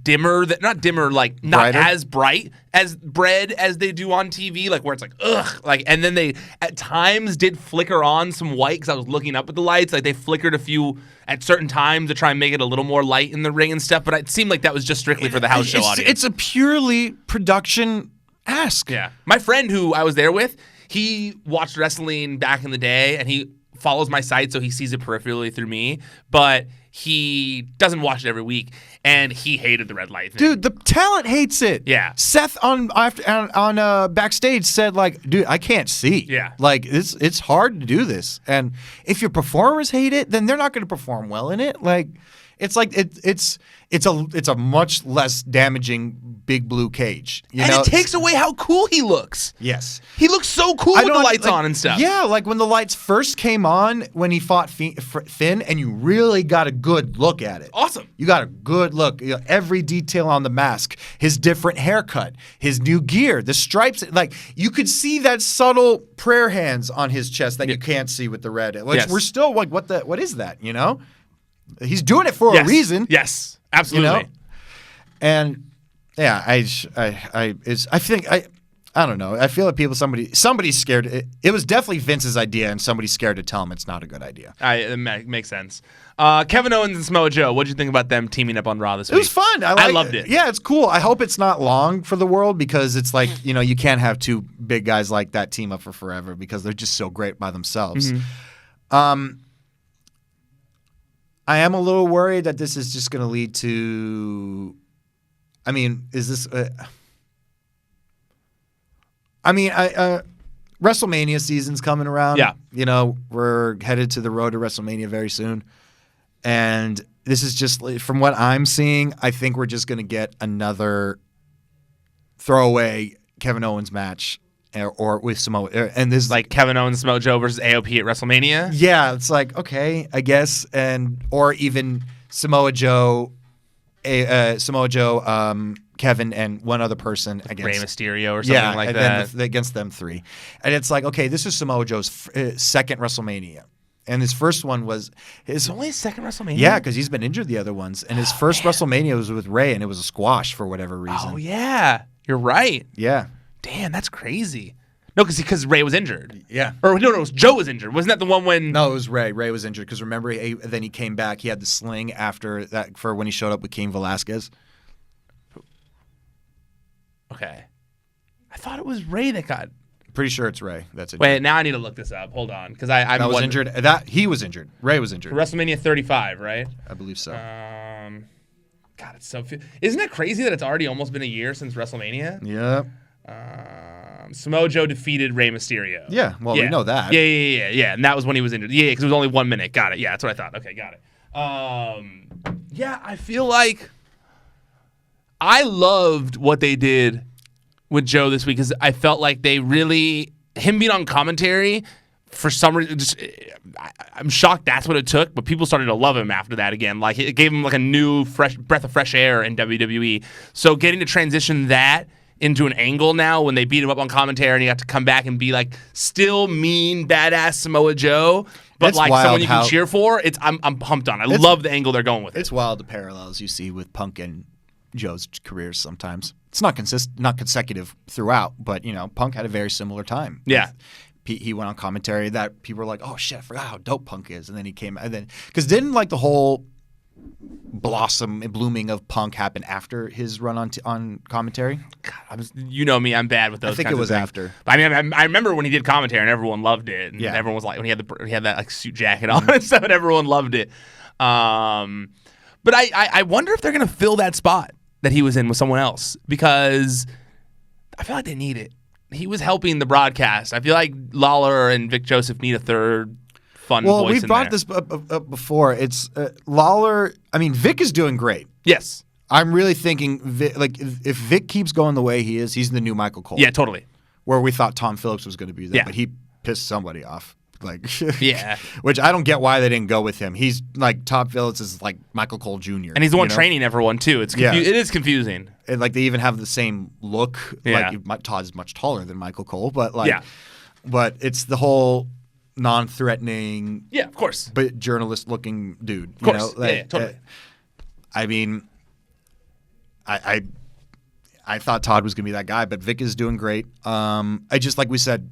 dimmer, not Brighter? as bright as bread as they do on TV, like where it's like ugh, like, and then they at times did flicker on some white because I was looking up at the lights, like they flickered a few at certain times to try and make it a little more light in the ring and stuff, but it seemed like that was just strictly for the house show audience. It's a purely production ask. Yeah, my friend who I was there with, he watched wrestling back in the day, and he follows my site, so he sees it peripherally through me, but he doesn't watch it every week, and he hated the red light thing. Dude, the talent hates it. Yeah. Seth on backstage said, like, dude, I can't see. Yeah. Like, it's hard to do this. And if your performers hate it, then they're not going to perform well in it. Like, it's like it's a much less damaging big blue cage. You know? It takes away how cool he looks. Yes. He looks so cool with the lights on and stuff. Yeah, like when the lights first came on when he fought Finn, and you really got a good look at it. Awesome. You got a good look. You know, every detail on the mask, his different haircut, his new gear, the stripes. Like, you could see that subtle prayer hands on his chest that you can't see with the red. Like, we're still like, what is that, you know? He's doing it for a reason. Yes, absolutely. You know? And yeah, I don't know. I feel like somebody's scared. It was definitely Vince's idea, and somebody's scared to tell him it's not a good idea. It makes sense. Kevin Owens and Samoa Joe, what did you think about them teaming up on Raw this week? It was fun. I loved it. Yeah, it's cool. I hope it's not long for the world, because it's like, you know, you can't have two big guys like that team up for forever, because they're just so great by themselves. Mm-hmm. I am a little worried that this is just going to lead to. I mean, is this? WrestleMania season's coming around. Yeah. You know, we're headed to the road to WrestleMania very soon. And this is just, from what I'm seeing, I think we're just going to get another throwaway Kevin Owens match or with Samoa. And this is like Kevin Owens, Samoa Joe versus AOP at WrestleMania? Yeah, it's like, okay, I guess. Or even Samoa Joe, Kevin, and one other person against Rey Mysterio or something like that. Against them three. And it's like, okay, this is Samoa Joe's second WrestleMania. And his first one was It's only his second WrestleMania? Yeah, because he's been injured the other ones. And his first WrestleMania was with Rey, and it was a squash for whatever reason. Oh, yeah. You're right. Yeah. Damn, that's crazy. No, because Rey was injured. Yeah. Or no, it was Joe was injured. Wasn't that the one when? No, it was Rey. Rey was injured because remember, then he came back. He had the sling after that for when he showed up with Cain Velasquez. Okay. I thought it was Rey that got. Pretty sure it's Rey that's injured. Wait, now I need to look this up. Hold on, because I was injured. He was injured. Rey was injured. WrestleMania 35, right? I believe so. God, it's so. Isn't it crazy that it's already almost been a year since WrestleMania? Yeah. Samoa Joe defeated Rey Mysterio. Yeah, well, we know that. Yeah, and that was when he was injured. Yeah, because it was only 1 minute. Got it. Yeah, that's what I thought. Okay, got it. Yeah, I feel like I loved what they did with Joe this week because I felt like they really, him being on commentary, for some reason, I'm shocked that's what it took, but people started to love him after that again. Like, it gave him like a new fresh breath of fresh air in WWE. So getting to transition that into an angle now when they beat him up on commentary and he got to come back and be like still mean, badass Samoa Joe, but it's like someone you can cheer for. I'm pumped on. I love the angle they're going with. It's wild the parallels you see with Punk and Joe's careers sometimes. It's not consecutive throughout, but you know, Punk had a very similar time. Yeah. He went on commentary that people were like, "Oh shit, I forgot how dope Punk is," and then he came, and then because didn't like the whole blossom and blooming of Punk happen after his run on commentary? God, you know me, I'm bad with those. I think kinds it was of things. after. I mean, I remember when he did commentary and everyone loved it, and everyone was like, when he had that like suit jacket on and stuff, and everyone loved it. But I wonder if they're gonna fill that spot that he was in with someone else because I feel like they need it. He was helping the broadcast. I feel like Lawler and Vic Joseph need a third fun voice in there. Well, we've brought this up before. It's Lawler. I mean, Vic is doing great. Yes. I'm really thinking, if Vic keeps going the way he is, he's the new Michael Cole. Yeah, totally. Where we thought Tom Phillips was going to be there, but he pissed somebody off. Yeah. Which I don't get why they didn't go with him. He's like, Tom Phillips is like Michael Cole Jr. And he's the one training everyone, too. It is confusing. And like they even have the same look. Yeah. Like Todd's much taller than Michael Cole, but like, but it's the whole non-threatening, Yeah, of course. but journalist-looking dude. Of course. Yeah, totally. I mean, I thought Todd was going to be that guy, but Vic is doing great. I just, like we said,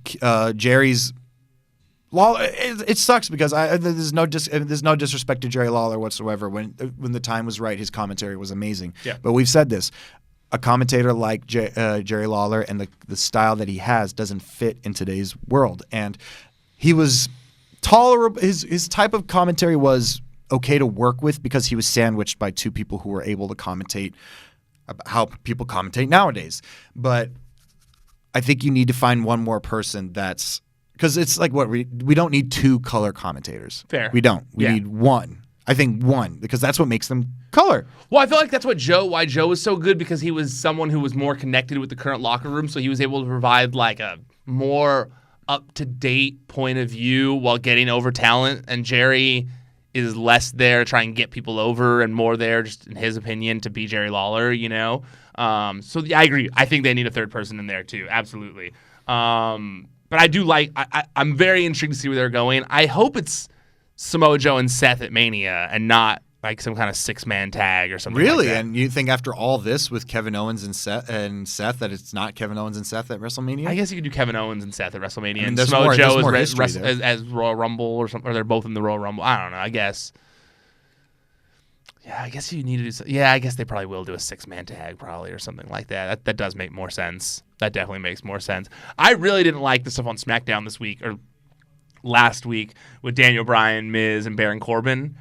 Jerry's Lawler. It sucks because there's no disrespect to Jerry Lawler whatsoever. When the time was right, his commentary was amazing. Yeah. But we've said this. A commentator like Jerry Lawler and the style that he has doesn't fit in today's world. And he was tolerable. His type of commentary was okay to work with because he was sandwiched by two people who were able to commentate how people commentate nowadays. But I think you need to find one more person that's – because it's like what we don't need two color commentators. Fair. We don't. We need one. I think one, because that's what makes them color. Well, I feel like that's why Joe was so good, because he was someone who was more connected with the current locker room, so he was able to provide like a more up-to-date point of view while getting over talent, and Jerry is less there to try and get people over and more there, just in his opinion, to be Jerry Lawler, you know? So yeah, I agree. I think they need a third person in there too, absolutely. But I do like, I'm very intrigued to see where they're going. I hope it's Samoa Joe and Seth at Mania and not like some kind of 6-man tag or something really? like that. And you think after all this with Kevin Owens and Seth that it's not Kevin Owens and Seth at WrestleMania? I guess you could do Kevin Owens and Seth at WrestleMania, and there's Samoa more- Joe there's more as, history there. as Royal Rumble or something, or they're both in the Royal Rumble. I don't know. I guess. Yeah, I guess you need to do. Yeah, I guess they probably will do a 6-man tag probably or something like that. That does make more sense. That definitely makes more sense. I really didn't like the stuff on SmackDown this week or last week with Daniel Bryan, Miz, and Baron Corbin.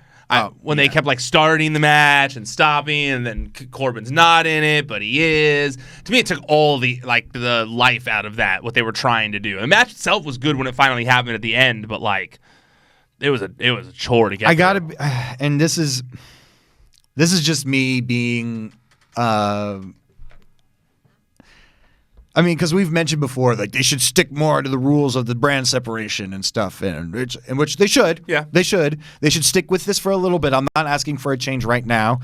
When they kept like starting the match and stopping, and then Corbin's not in it, but he is. To me, it took all the life out of that, what they were trying to do. The match itself was good when it finally happened at the end, but like it was a chore to get. And this is just me being. I mean, because we've mentioned before, like they should stick more to the rules of the brand separation and stuff, in which they should. Yeah, they should. They should stick with this for a little bit. I'm not asking for a change right now.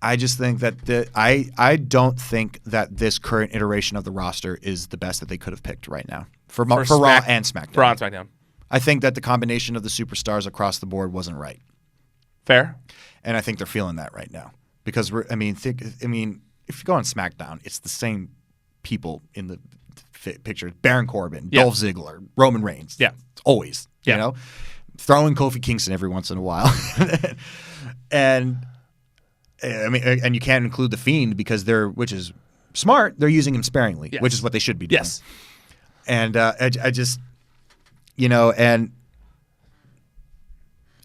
I just think that I don't think that this current iteration of the roster is the best that they could have picked right now for Raw and SmackDown. Raw and SmackDown. I think that the combination of the superstars across the board wasn't right. Fair. And I think they're feeling that right now because if you go on SmackDown, it's the same people in the picture. Baron Corbin, Dolph Ziggler, Roman Reigns. Yeah. Always. You know? Throwing Kofi Kingston every once in a while. And you can't include the Fiend because which is smart, they're using him sparingly, which is what they should be doing. Yes. And I just, and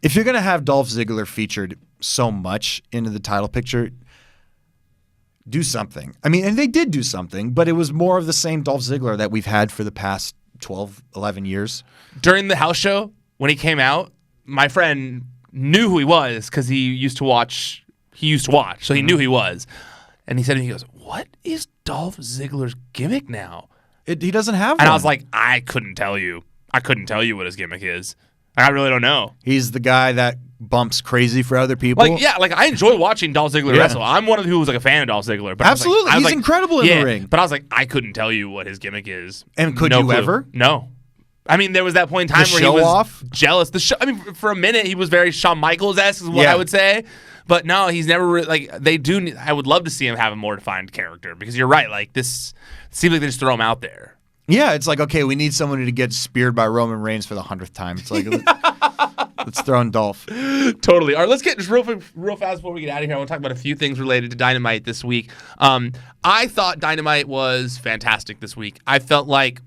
if you're going to have Dolph Ziggler featured so much into the title picture, do something. I mean, and they did do something, but it was more of the same Dolph Ziggler that we've had for the past 12, 11 years. During the house show, when he came out, my friend knew who he was because he used to watch, so he knew who he was. And he said to me, he goes, "What is Dolph Ziggler's gimmick now?" He doesn't have one. And I was like, I couldn't tell you what his gimmick is. I really don't know. He's the guy that bumps crazy for other people. I enjoy watching Dolph Ziggler wrestle. I'm one of who was like a fan of Dolph Ziggler. But absolutely, he's incredible in the ring. But I was like, I couldn't tell you what his gimmick is. And could you ever? No. I mean, there was that point in time where he was jealous. For a minute, he was very Shawn Michaels-esque, is what I would say. But no, he's never I would love to see him have a more defined character because you're right. Like this seems like they just throw him out there. Yeah, it's like, okay, we need someone to get speared by Roman Reigns for the 100th time. It's like, let's throw in Dolph. Totally. All right, let's get just real fast before we get out of here. I want to talk about a few things related to Dynamite this week. I thought Dynamite was fantastic this week. I felt like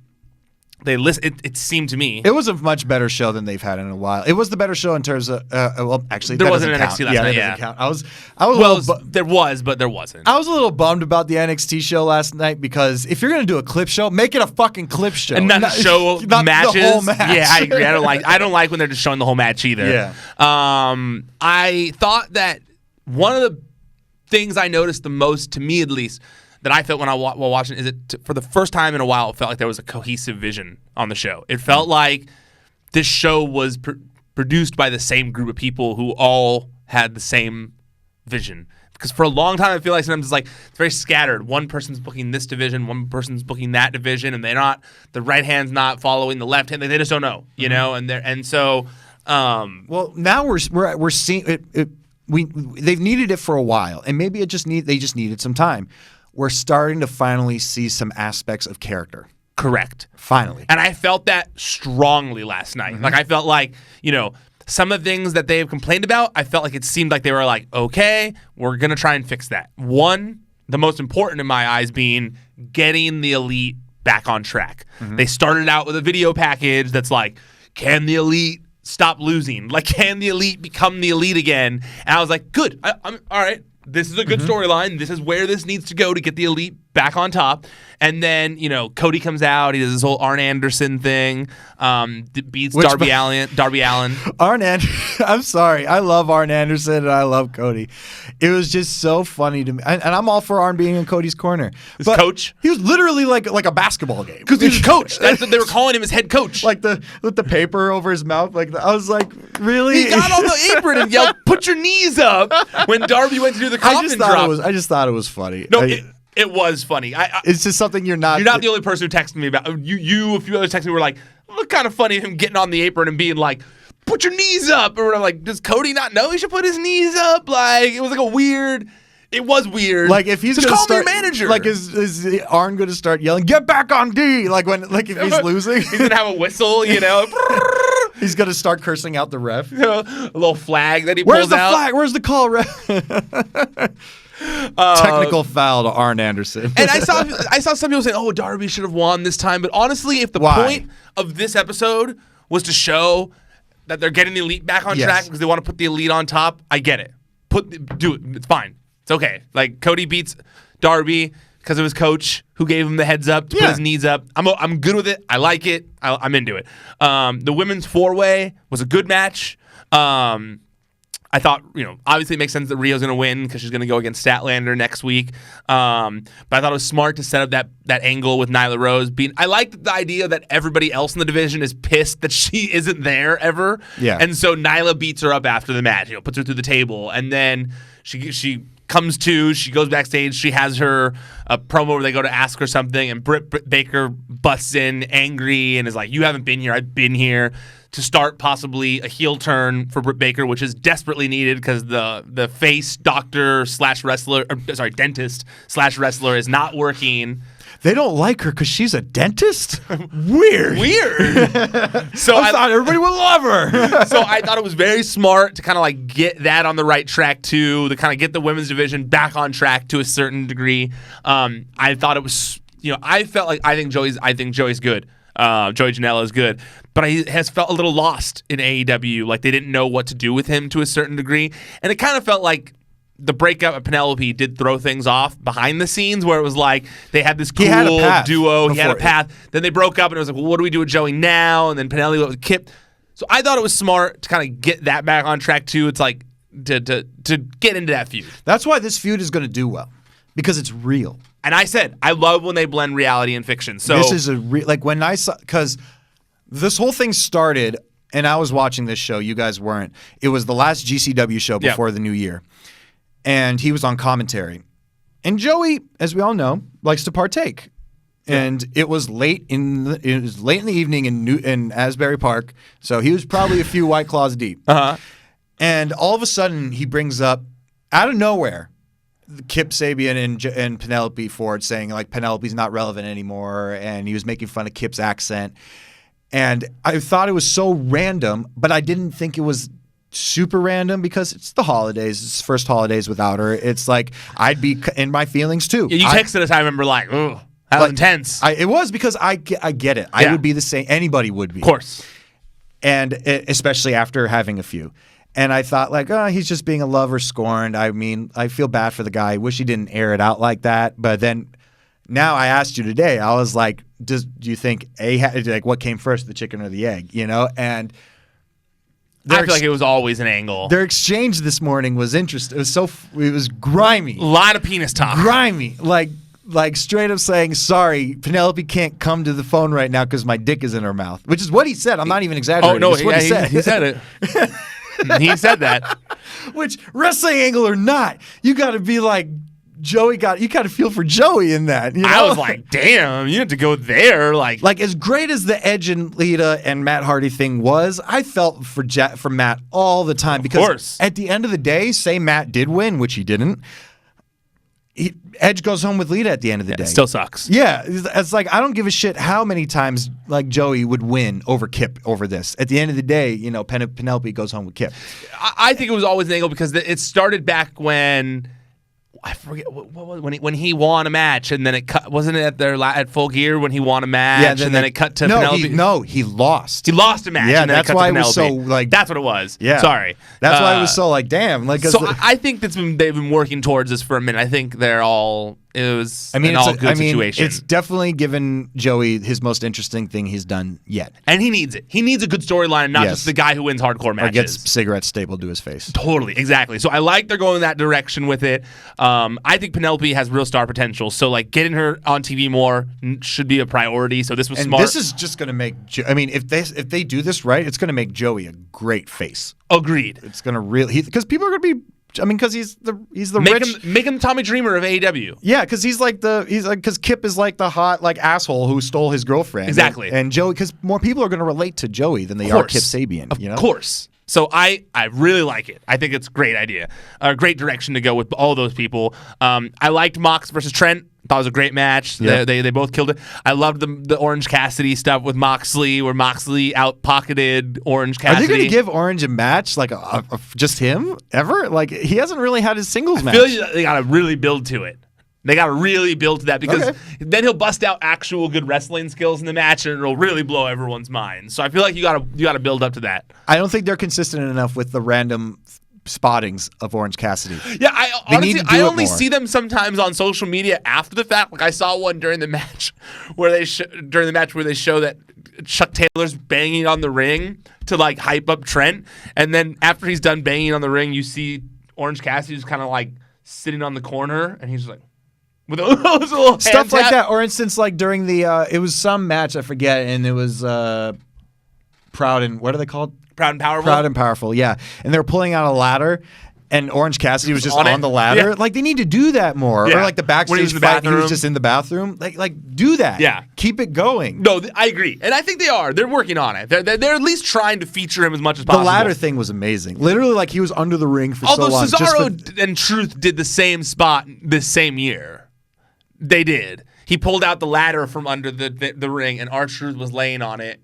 it seemed to me. It was a much better show than they've had in a while. It was the better show in terms of, actually, there wasn't an NXT last night. That doesn't count. There was, but there wasn't. I was a little bummed about the NXT show last night because if you're going to do a clip show, make it a fucking clip show. And not show not matches. The whole match. Yeah, I agree. I don't like when they're just showing the whole match either. Yeah. I thought that one of the things I noticed the most, to me at least, that I felt while watching is for the first time in a while, it felt like there was a cohesive vision on the show. It felt like this show was produced by the same group of people who all had the same vision. Because for a long time, I feel like sometimes it's very scattered. One person's booking this division, one person's booking that division, and the right hand's not following the left hand. They just don't know, you know. Well, now we're seeing it. They've needed it for a while, and maybe they just needed some time. We're starting to finally see some aspects of character. Correct. Finally. And I felt that strongly last night. Like, I felt like, some of the things that they've complained about, I felt like it seemed like they were like, okay, we're going to try and fix that. One, the most important in my eyes being getting the Elite back on track. They started out with a video package that's like, can the Elite stop losing? Like, can the Elite become the Elite again? And I was like, good. I'm all right. This is a good storyline. This is where this needs to go to get the Elite back on top. And then, Cody comes out. He does this whole Arn Anderson thing. Beats Darby Allin. I'm sorry. I love Arn Anderson and I love Cody. It was just so funny to me. And I'm all for Arn being in Cody's corner. His coach? He was literally like a basketball game. Because he was a coach. That's what they were calling him, his head coach. With the paper over his mouth. I was like, really? He got on the apron and yelled, "Put your knees up," when Darby went to do the coffin drop. I just thought it was funny. No, it was funny. It's just something you're not the only person who texted me about. You, a few others texted me were like, look kind of funny him getting on the apron and being like, "Put your knees up." Or I'm like, does Cody not know he should put his knees up? Like, it was like a weird. It was weird. Like, if he's just gonna call start, me your manager. Like, is Arn going to start yelling, "Get back on D"? Like if he's losing, he's gonna have a whistle. He's going to start cursing out the ref. A little flag that he pulls out. Where's the call, ref? Technical foul to Arn Anderson. And I saw some people saying, "Oh, Darby should have won this time." But honestly, if the point of this episode was to show that they're getting the Elite back on track because they want to put the Elite on top, I get it. Do it. It's fine. It's okay. Like, Cody beats Darby because of his coach who gave him the heads up to put his knees up. I'm good with it. I like it. I'm into it. The women's 4-way was a good match. I thought, obviously it makes sense that Riho's going to win because she's going to go against Statlander next week. But I thought it was smart to set up that angle with Nyla Rose. I liked the idea that everybody else in the division is pissed that she isn't there ever. Yeah. And so Nyla beats her up after the match, puts her through the table. And then she comes to, she goes backstage, she has her promo where they go to ask her something, and Britt Baker busts in angry and is like, "You haven't been here, I've been here," to start possibly a heel turn for Britt Baker, which is desperately needed because the face doctor / wrestler, dentist / wrestler is not working. They don't like her because she's a dentist? Weird. So I thought everybody would love her. So I thought it was very smart to kind of like get that on the right track too, to kind of get the women's division back on track to a certain degree. I thought it was, I felt like I think Joey's good. Joey Janela is good, but he has felt a little lost in AEW. Like, they didn't know what to do with him to a certain degree, and it kind of felt like the breakup of Penelope did throw things off behind the scenes, where it was like they had this cool duo. He had a path. Then they broke up, and it was like, well, what do we do with Joey now? And then Penelope went with Kip. So I thought it was smart to kind of get that back on track too. It's like to get into that feud. That's why this feud is going to do well, because it's real. And I said, I love when they blend reality and fiction. So this is when I saw, because this whole thing started, and I was watching this show. You guys weren't. It was the last GCW show before the new year. And he was on commentary. And Joey, as we all know, likes to partake. Yeah. And it was late in the evening in Asbury Park, so he was probably a few White Claws deep. And all of a sudden, he brings up, out of nowhere, Kip Sabian and Penelope Ford saying, like, Penelope's not relevant anymore, and he was making fun of Kip's accent. And I thought it was so random, but I didn't think it was super random because it's the holidays. It's first holidays without her. It's like I'd be in my feelings too. Yeah, you texted us. I remember like, oh, that was intense. It was because I get it. I would be the same. Anybody would be. Of course. And especially after having a few. And I thought like, oh, he's just being a lover scorned. I mean, I feel bad for the guy. I wish he didn't air it out like that. But then now I asked you today, I was like, do you think what came first, the chicken or the egg? You know? And I feel like it was always an angle. Their exchange this morning was interesting. It was grimy. A lot of penis talk. Grimy. Like straight up saying, sorry, Penelope can't come to the phone right now because my dick is in her mouth, which is what he said. I'm not even exaggerating. Oh, no, what he said. He said it. He said that. Which, wrestling angle or not, you got to be like, you got to feel for Joey in that. You know? I was like, damn, you have to go there. Like as great as the Edge and Lita and Matt Hardy thing was, I felt for Matt all the time. Because at the end of the day, say Matt did win, which he didn't. Edge goes home with Lita at the end of the day. It still sucks. Yeah, it's like I don't give a shit how many times like Joey would win over Kip over this. At the end of the day, you know, Penelope goes home with Kip. I think it was always an angle because it started back when I forget when he won a match, and then it cut. Wasn't it at Full Gear when he won a match, and then it cut to Penelope? He lost. He lost a match. Yeah, and then that's it cut why to it was so Penelope. like. That's what it was. Yeah, sorry. That's why it was so like damn. Like so, I think they've been working towards this for a minute. I think they're all. It was an all good situation. It's definitely given Joey his most interesting thing he's done yet. And he needs it. He needs a good storyline, not just the guy who wins hardcore matches. Or gets cigarettes stapled to his face. Totally, exactly. So I like they're going that direction with it. I think Penelope has real star potential. So like getting her on TV more should be a priority. So this was smart. This is just going to make. If they do this right, it's going to make Joey a great face. Agreed. It's going to really because people are going to be. Because he's the rich. Make him Tommy Dreamer of AEW. Yeah, because because Kip is like the hot like asshole who stole his girlfriend. Exactly. And Joey, because more people are going to relate to Joey than they are Kip Sabian. Of course. So I really like it. I think it's a great idea, a great direction to go with all those people. I liked Mox versus Trent. Thought it was a great match. Yeah. They both killed it. I loved the Orange Cassidy stuff with Moxley, where Moxley out-pocketed Orange Cassidy. Are they going to give Orange a match, like just him, ever? Like, he hasn't really had his singles match. I feel like they got to really build to it. They got to really build to that because then he'll bust out actual good wrestling skills in the match and it'll really blow everyone's mind. So I feel like you got to build up to that. I don't think they're consistent enough with the random spottings of Orange Cassidy. Yeah, I only see them sometimes on social media after the fact. Like I saw one during the match where they show that Chuck Taylor's banging on the ring to like hype up Trent, and then after he's done banging on the ring, you see Orange Cassidy just kind of like sitting on the corner, and he's just like with a little stuff like that. Or instance, like during the it was some match I forget, and it was Proud and what are they called? Proud and Powerful? Proud and Powerful, yeah. And they were pulling out a ladder, and Orange Cassidy was just on the ladder. Yeah. Like, they need to do that more. Yeah. Or like the backstage fight, he was just in the bathroom. Like do that. Yeah. Keep it going. No, I agree. And I think they are. They're working on it. They're at least trying to feature him as much as possible. The ladder thing was amazing. Literally, like, he was under the ring for so long. Although Cesaro and Truth did the same spot this same year. They did. He pulled out the ladder from under the ring, and R-Truth was laying on it.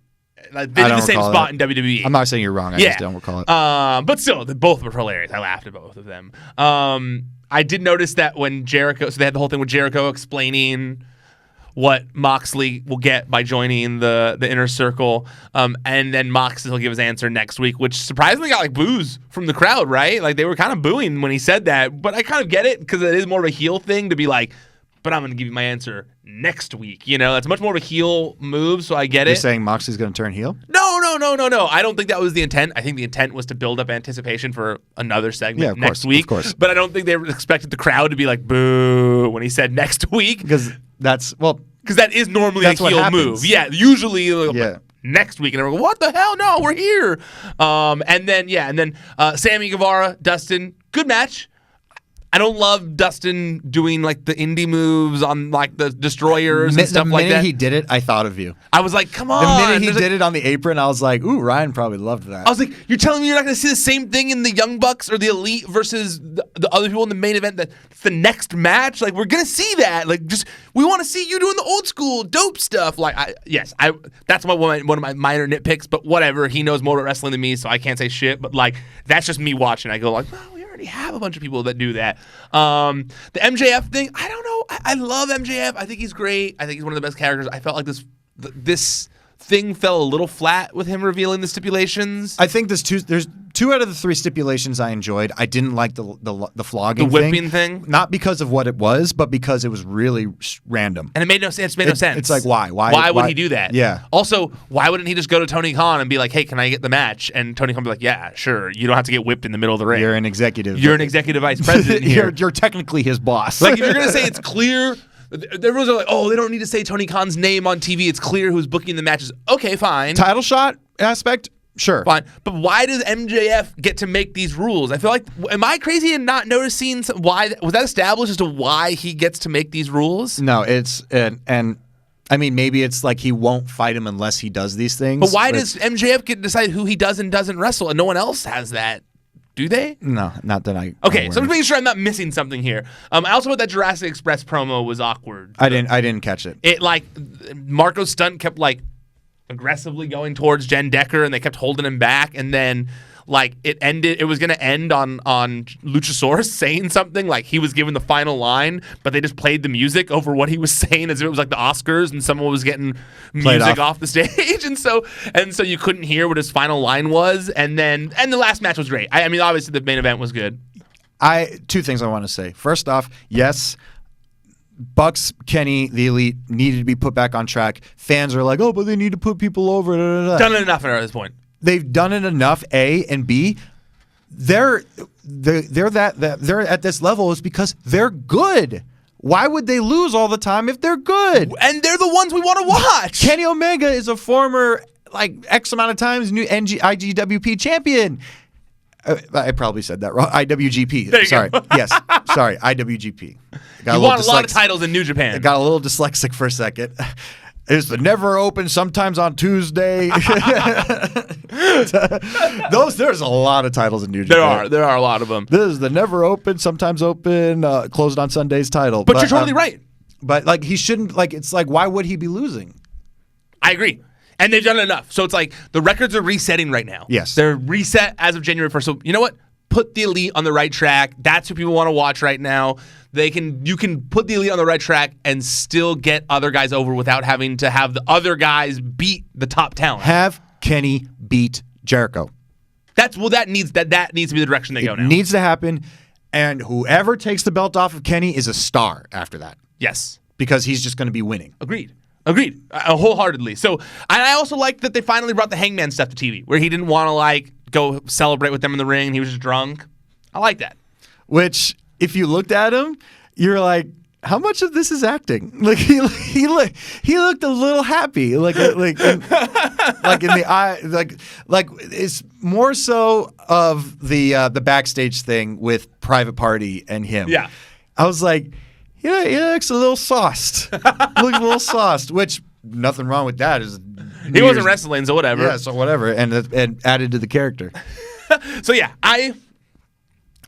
They did the same spot in WWE. I'm not saying you're wrong. I just don't recall it. But still, both were hilarious. I laughed at both of them. I did notice that when Jericho, so they had the whole thing with Jericho explaining what Moxley will get by joining the Inner Circle, and then Moxley will give his answer next week, which surprisingly got like boos from the crowd, right? Like they were kind of booing when he said that, but I kind of get it because it is more of a heel thing to be like, but I'm going to give you my answer next week. You know, that's much more of a heel move, so I get it. You're saying Moxley's going to turn heel? No. I don't think that was the intent. I think the intent was to build up anticipation for another segment next week. Of course. But I don't think they expected the crowd to be like, boo, when he said next week. Because that is normally a heel move. Yeah, usually next week. And everyone go, what the hell? No, we're here. And then Sammy Guevara, Dustin, good match. I don't love Dustin doing like the indie moves on like the destroyers and stuff like that. The minute he did it, I thought of you. I was like, come on. The minute he did it on the apron, I was like, ooh, Ryan probably loved that. I was like, you're telling me you're not going to see the same thing in the Young Bucks or the Elite versus the other people in the main event? That's the next match? Like, we're going to see that. Like, we want to see you doing the old school dope stuff. Like, that's one of my minor nitpicks, but whatever. He knows more about wrestling than me, so I can't say shit. But like, that's just me watching. I go like, well, we already have a bunch of people that do that. The MJF thing, I don't know. I love MJF. I think he's great. I think he's one of the best characters. I felt like this thing fell a little flat with him revealing the stipulations. I think there's two out of the three stipulations I enjoyed. I didn't like the flogging, the whipping thing. Not because of what it was, but because it was really random. And it made no sense. It's like, why? Why would he do that? Yeah. Also, why wouldn't he just go to Tony Khan and be like, hey, can I get the match? And Tony Khan would be like, yeah, sure. You don't have to get whipped in the middle of the ring. You're an executive. You're an executive vice president here. You're technically his boss. Like, if you're going to say it's clear... Everyone's like, oh, they don't need to say Tony Khan's name on TV. It's clear who's booking the matches. Okay, fine. Title shot aspect, Sure. Fine. But why does MJF get to make these rules? I feel like, am I crazy in not noticing why? Was that established as to why he gets to make these rules? No, it's and I mean, maybe it's like he won't fight him unless he does these things. But why does MJF get to decide who he does and doesn't wrestle, and no one else has that? Do they? No, not that I. Okay, so I'm just making sure I'm not missing something here. I also thought that Jurassic Express promo was awkward. I didn't catch it. It Marco Stunt kept aggressively going towards Jen Decker, and they kept holding him back, and then it was going to end on Luchasaurus saying something like he was given the final line, but they just played the music over what he was saying as if it was like the Oscars and someone was getting music off the stage, and so you couldn't hear what his final line was, and the last match was great. I mean, obviously the main event was good. Two things I want to say. First off, yes, Bucks, Kenny, the Elite needed to be put back on track. Fans are like, oh, but they need to put people over. Done it enough at this point. They've done it enough. A and B, they're at this level is because they're good. Why would they lose all the time if they're good? And they're the ones we want to watch. Kenny Omega is a former X amount of times new IGWP champion. I probably said that wrong. IWGP. Sorry. Yes. Sorry. IWGP. You want a lot of titles in New Japan. I got a little dyslexic for a second. It's the Never Open, sometimes on Tuesday. There's a lot of titles in New Japan. There are a lot of them. This is the Never Open, sometimes open, closed on Sundays title. But you're totally right. But he shouldn't. It's why would he be losing? I agree. And they've done enough. So it's the records are resetting right now. Yes. They're reset as of January 1st. So you know what? Put the Elite on the right track. That's who people want to watch right now. You can put the Elite on the right track and still get other guys over without having to have the other guys beat the top talent. Have Kenny beat Jericho. That needs to be the direction they go now. It needs to happen. And whoever takes the belt off of Kenny is a star after that. Yes. Because he's just going to be winning. Agreed. Wholeheartedly. So I also like that they finally brought the Hangman stuff to TV, where he didn't want to go celebrate with them in the ring. He was just drunk. I like that. Which, if you looked at him, you're like, how much of this is acting? He looked a little happy, in the eye, it's more so of the backstage thing with Private Party and him. Yeah, I was like, yeah, he looks a little sauced. Which nothing wrong with that. He wasn't wrestling, so whatever. Yeah, so whatever, and added to the character. So yeah, I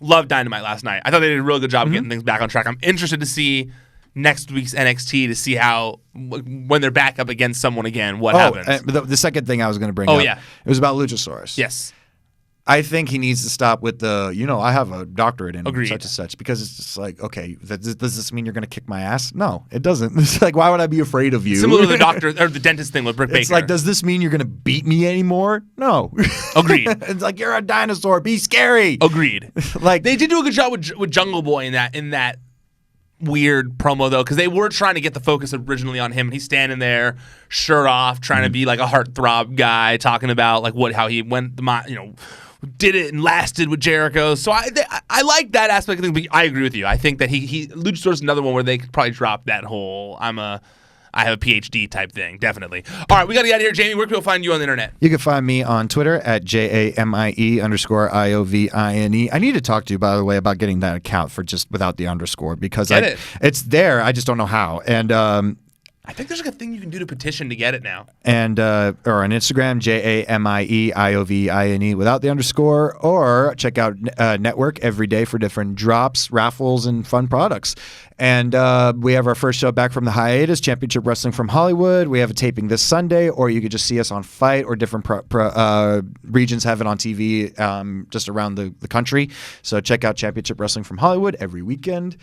loved Dynamite last night. I thought they did a really good job of getting things back on track. I'm interested to see next week's NXT to see how, when they're back up against someone again, what happens. The second thing I was going to bring up, it was about Luchasaurus. Yes. I think he needs to stop with I have a doctorate in Agreed. such and such, because it's just okay, does this mean you're going to kick my ass? No, it doesn't. It's why would I be afraid of you? Similar to the doctor or the dentist thing with Britt Baker. It's does this mean you're going to beat me anymore? No. Agreed. It's you're a dinosaur. Be scary. Agreed. They did do a good job with Jungle Boy in that weird promo though, because they were trying to get the focus originally on him, and he's standing there, shirt off, trying to be a heartthrob guy, talking about how he went did it and lasted with Jericho. So I like that aspect of things, but I agree with you. I think that Luchasaurus is another one where they could probably drop that whole I have a PhD type thing, definitely. All right, we got to get out of here. Jamie, where can people find you on the internet? You can find me on Twitter at JAMIE_IOVINE. I need to talk to you, by the way, about getting that account for just without the underscore, because it's there. I just don't know how. And I think there's a thing you can do to petition to get it now. And or on Instagram, JAMIEIOVINE without the underscore, or check out Network every day for different drops, raffles, and fun products. And we have our first show back from the hiatus, Championship Wrestling from Hollywood. We have a taping this Sunday, or you could just see us on Fight, or different regions have it on TV just around the country. So check out Championship Wrestling from Hollywood every weekend.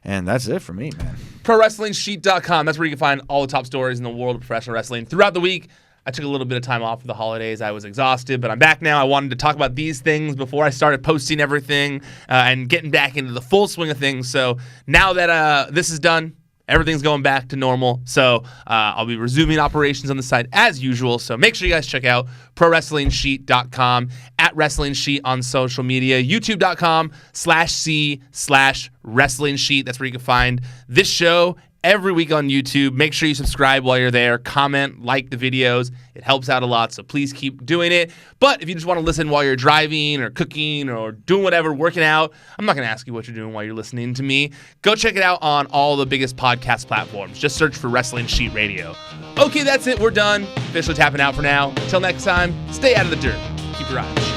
And that's it for me, man. ProWrestlingSheet.com. That's where you can find all the top stories in the world of professional wrestling. Throughout the week, I took a little bit of time off for the holidays. I was exhausted, but I'm back now. I wanted to talk about these things before I started posting everything and getting back into the full swing of things. So now that this is done, everything's going back to normal. So I'll be resuming operations on the site as usual. So make sure you guys check out ProWrestlingSheet.com, at Wrestling Sheet on social media, YouTube.com/C/Wrestling Sheet. That's where you can find this show, every week on YouTube. Make sure you subscribe while you're there. Comment, like the videos. It helps out a lot, so please keep doing it. But if you just want to listen while you're driving or cooking or doing whatever, working out, I'm not going to ask you what you're doing while you're listening to me. Go check it out on all the biggest podcast platforms. Just search for Wrestling Sheet Radio. Okay, that's it. We're done. Officially tapping out for now. Until next time, stay out of the dirt. Keep your eyes shut.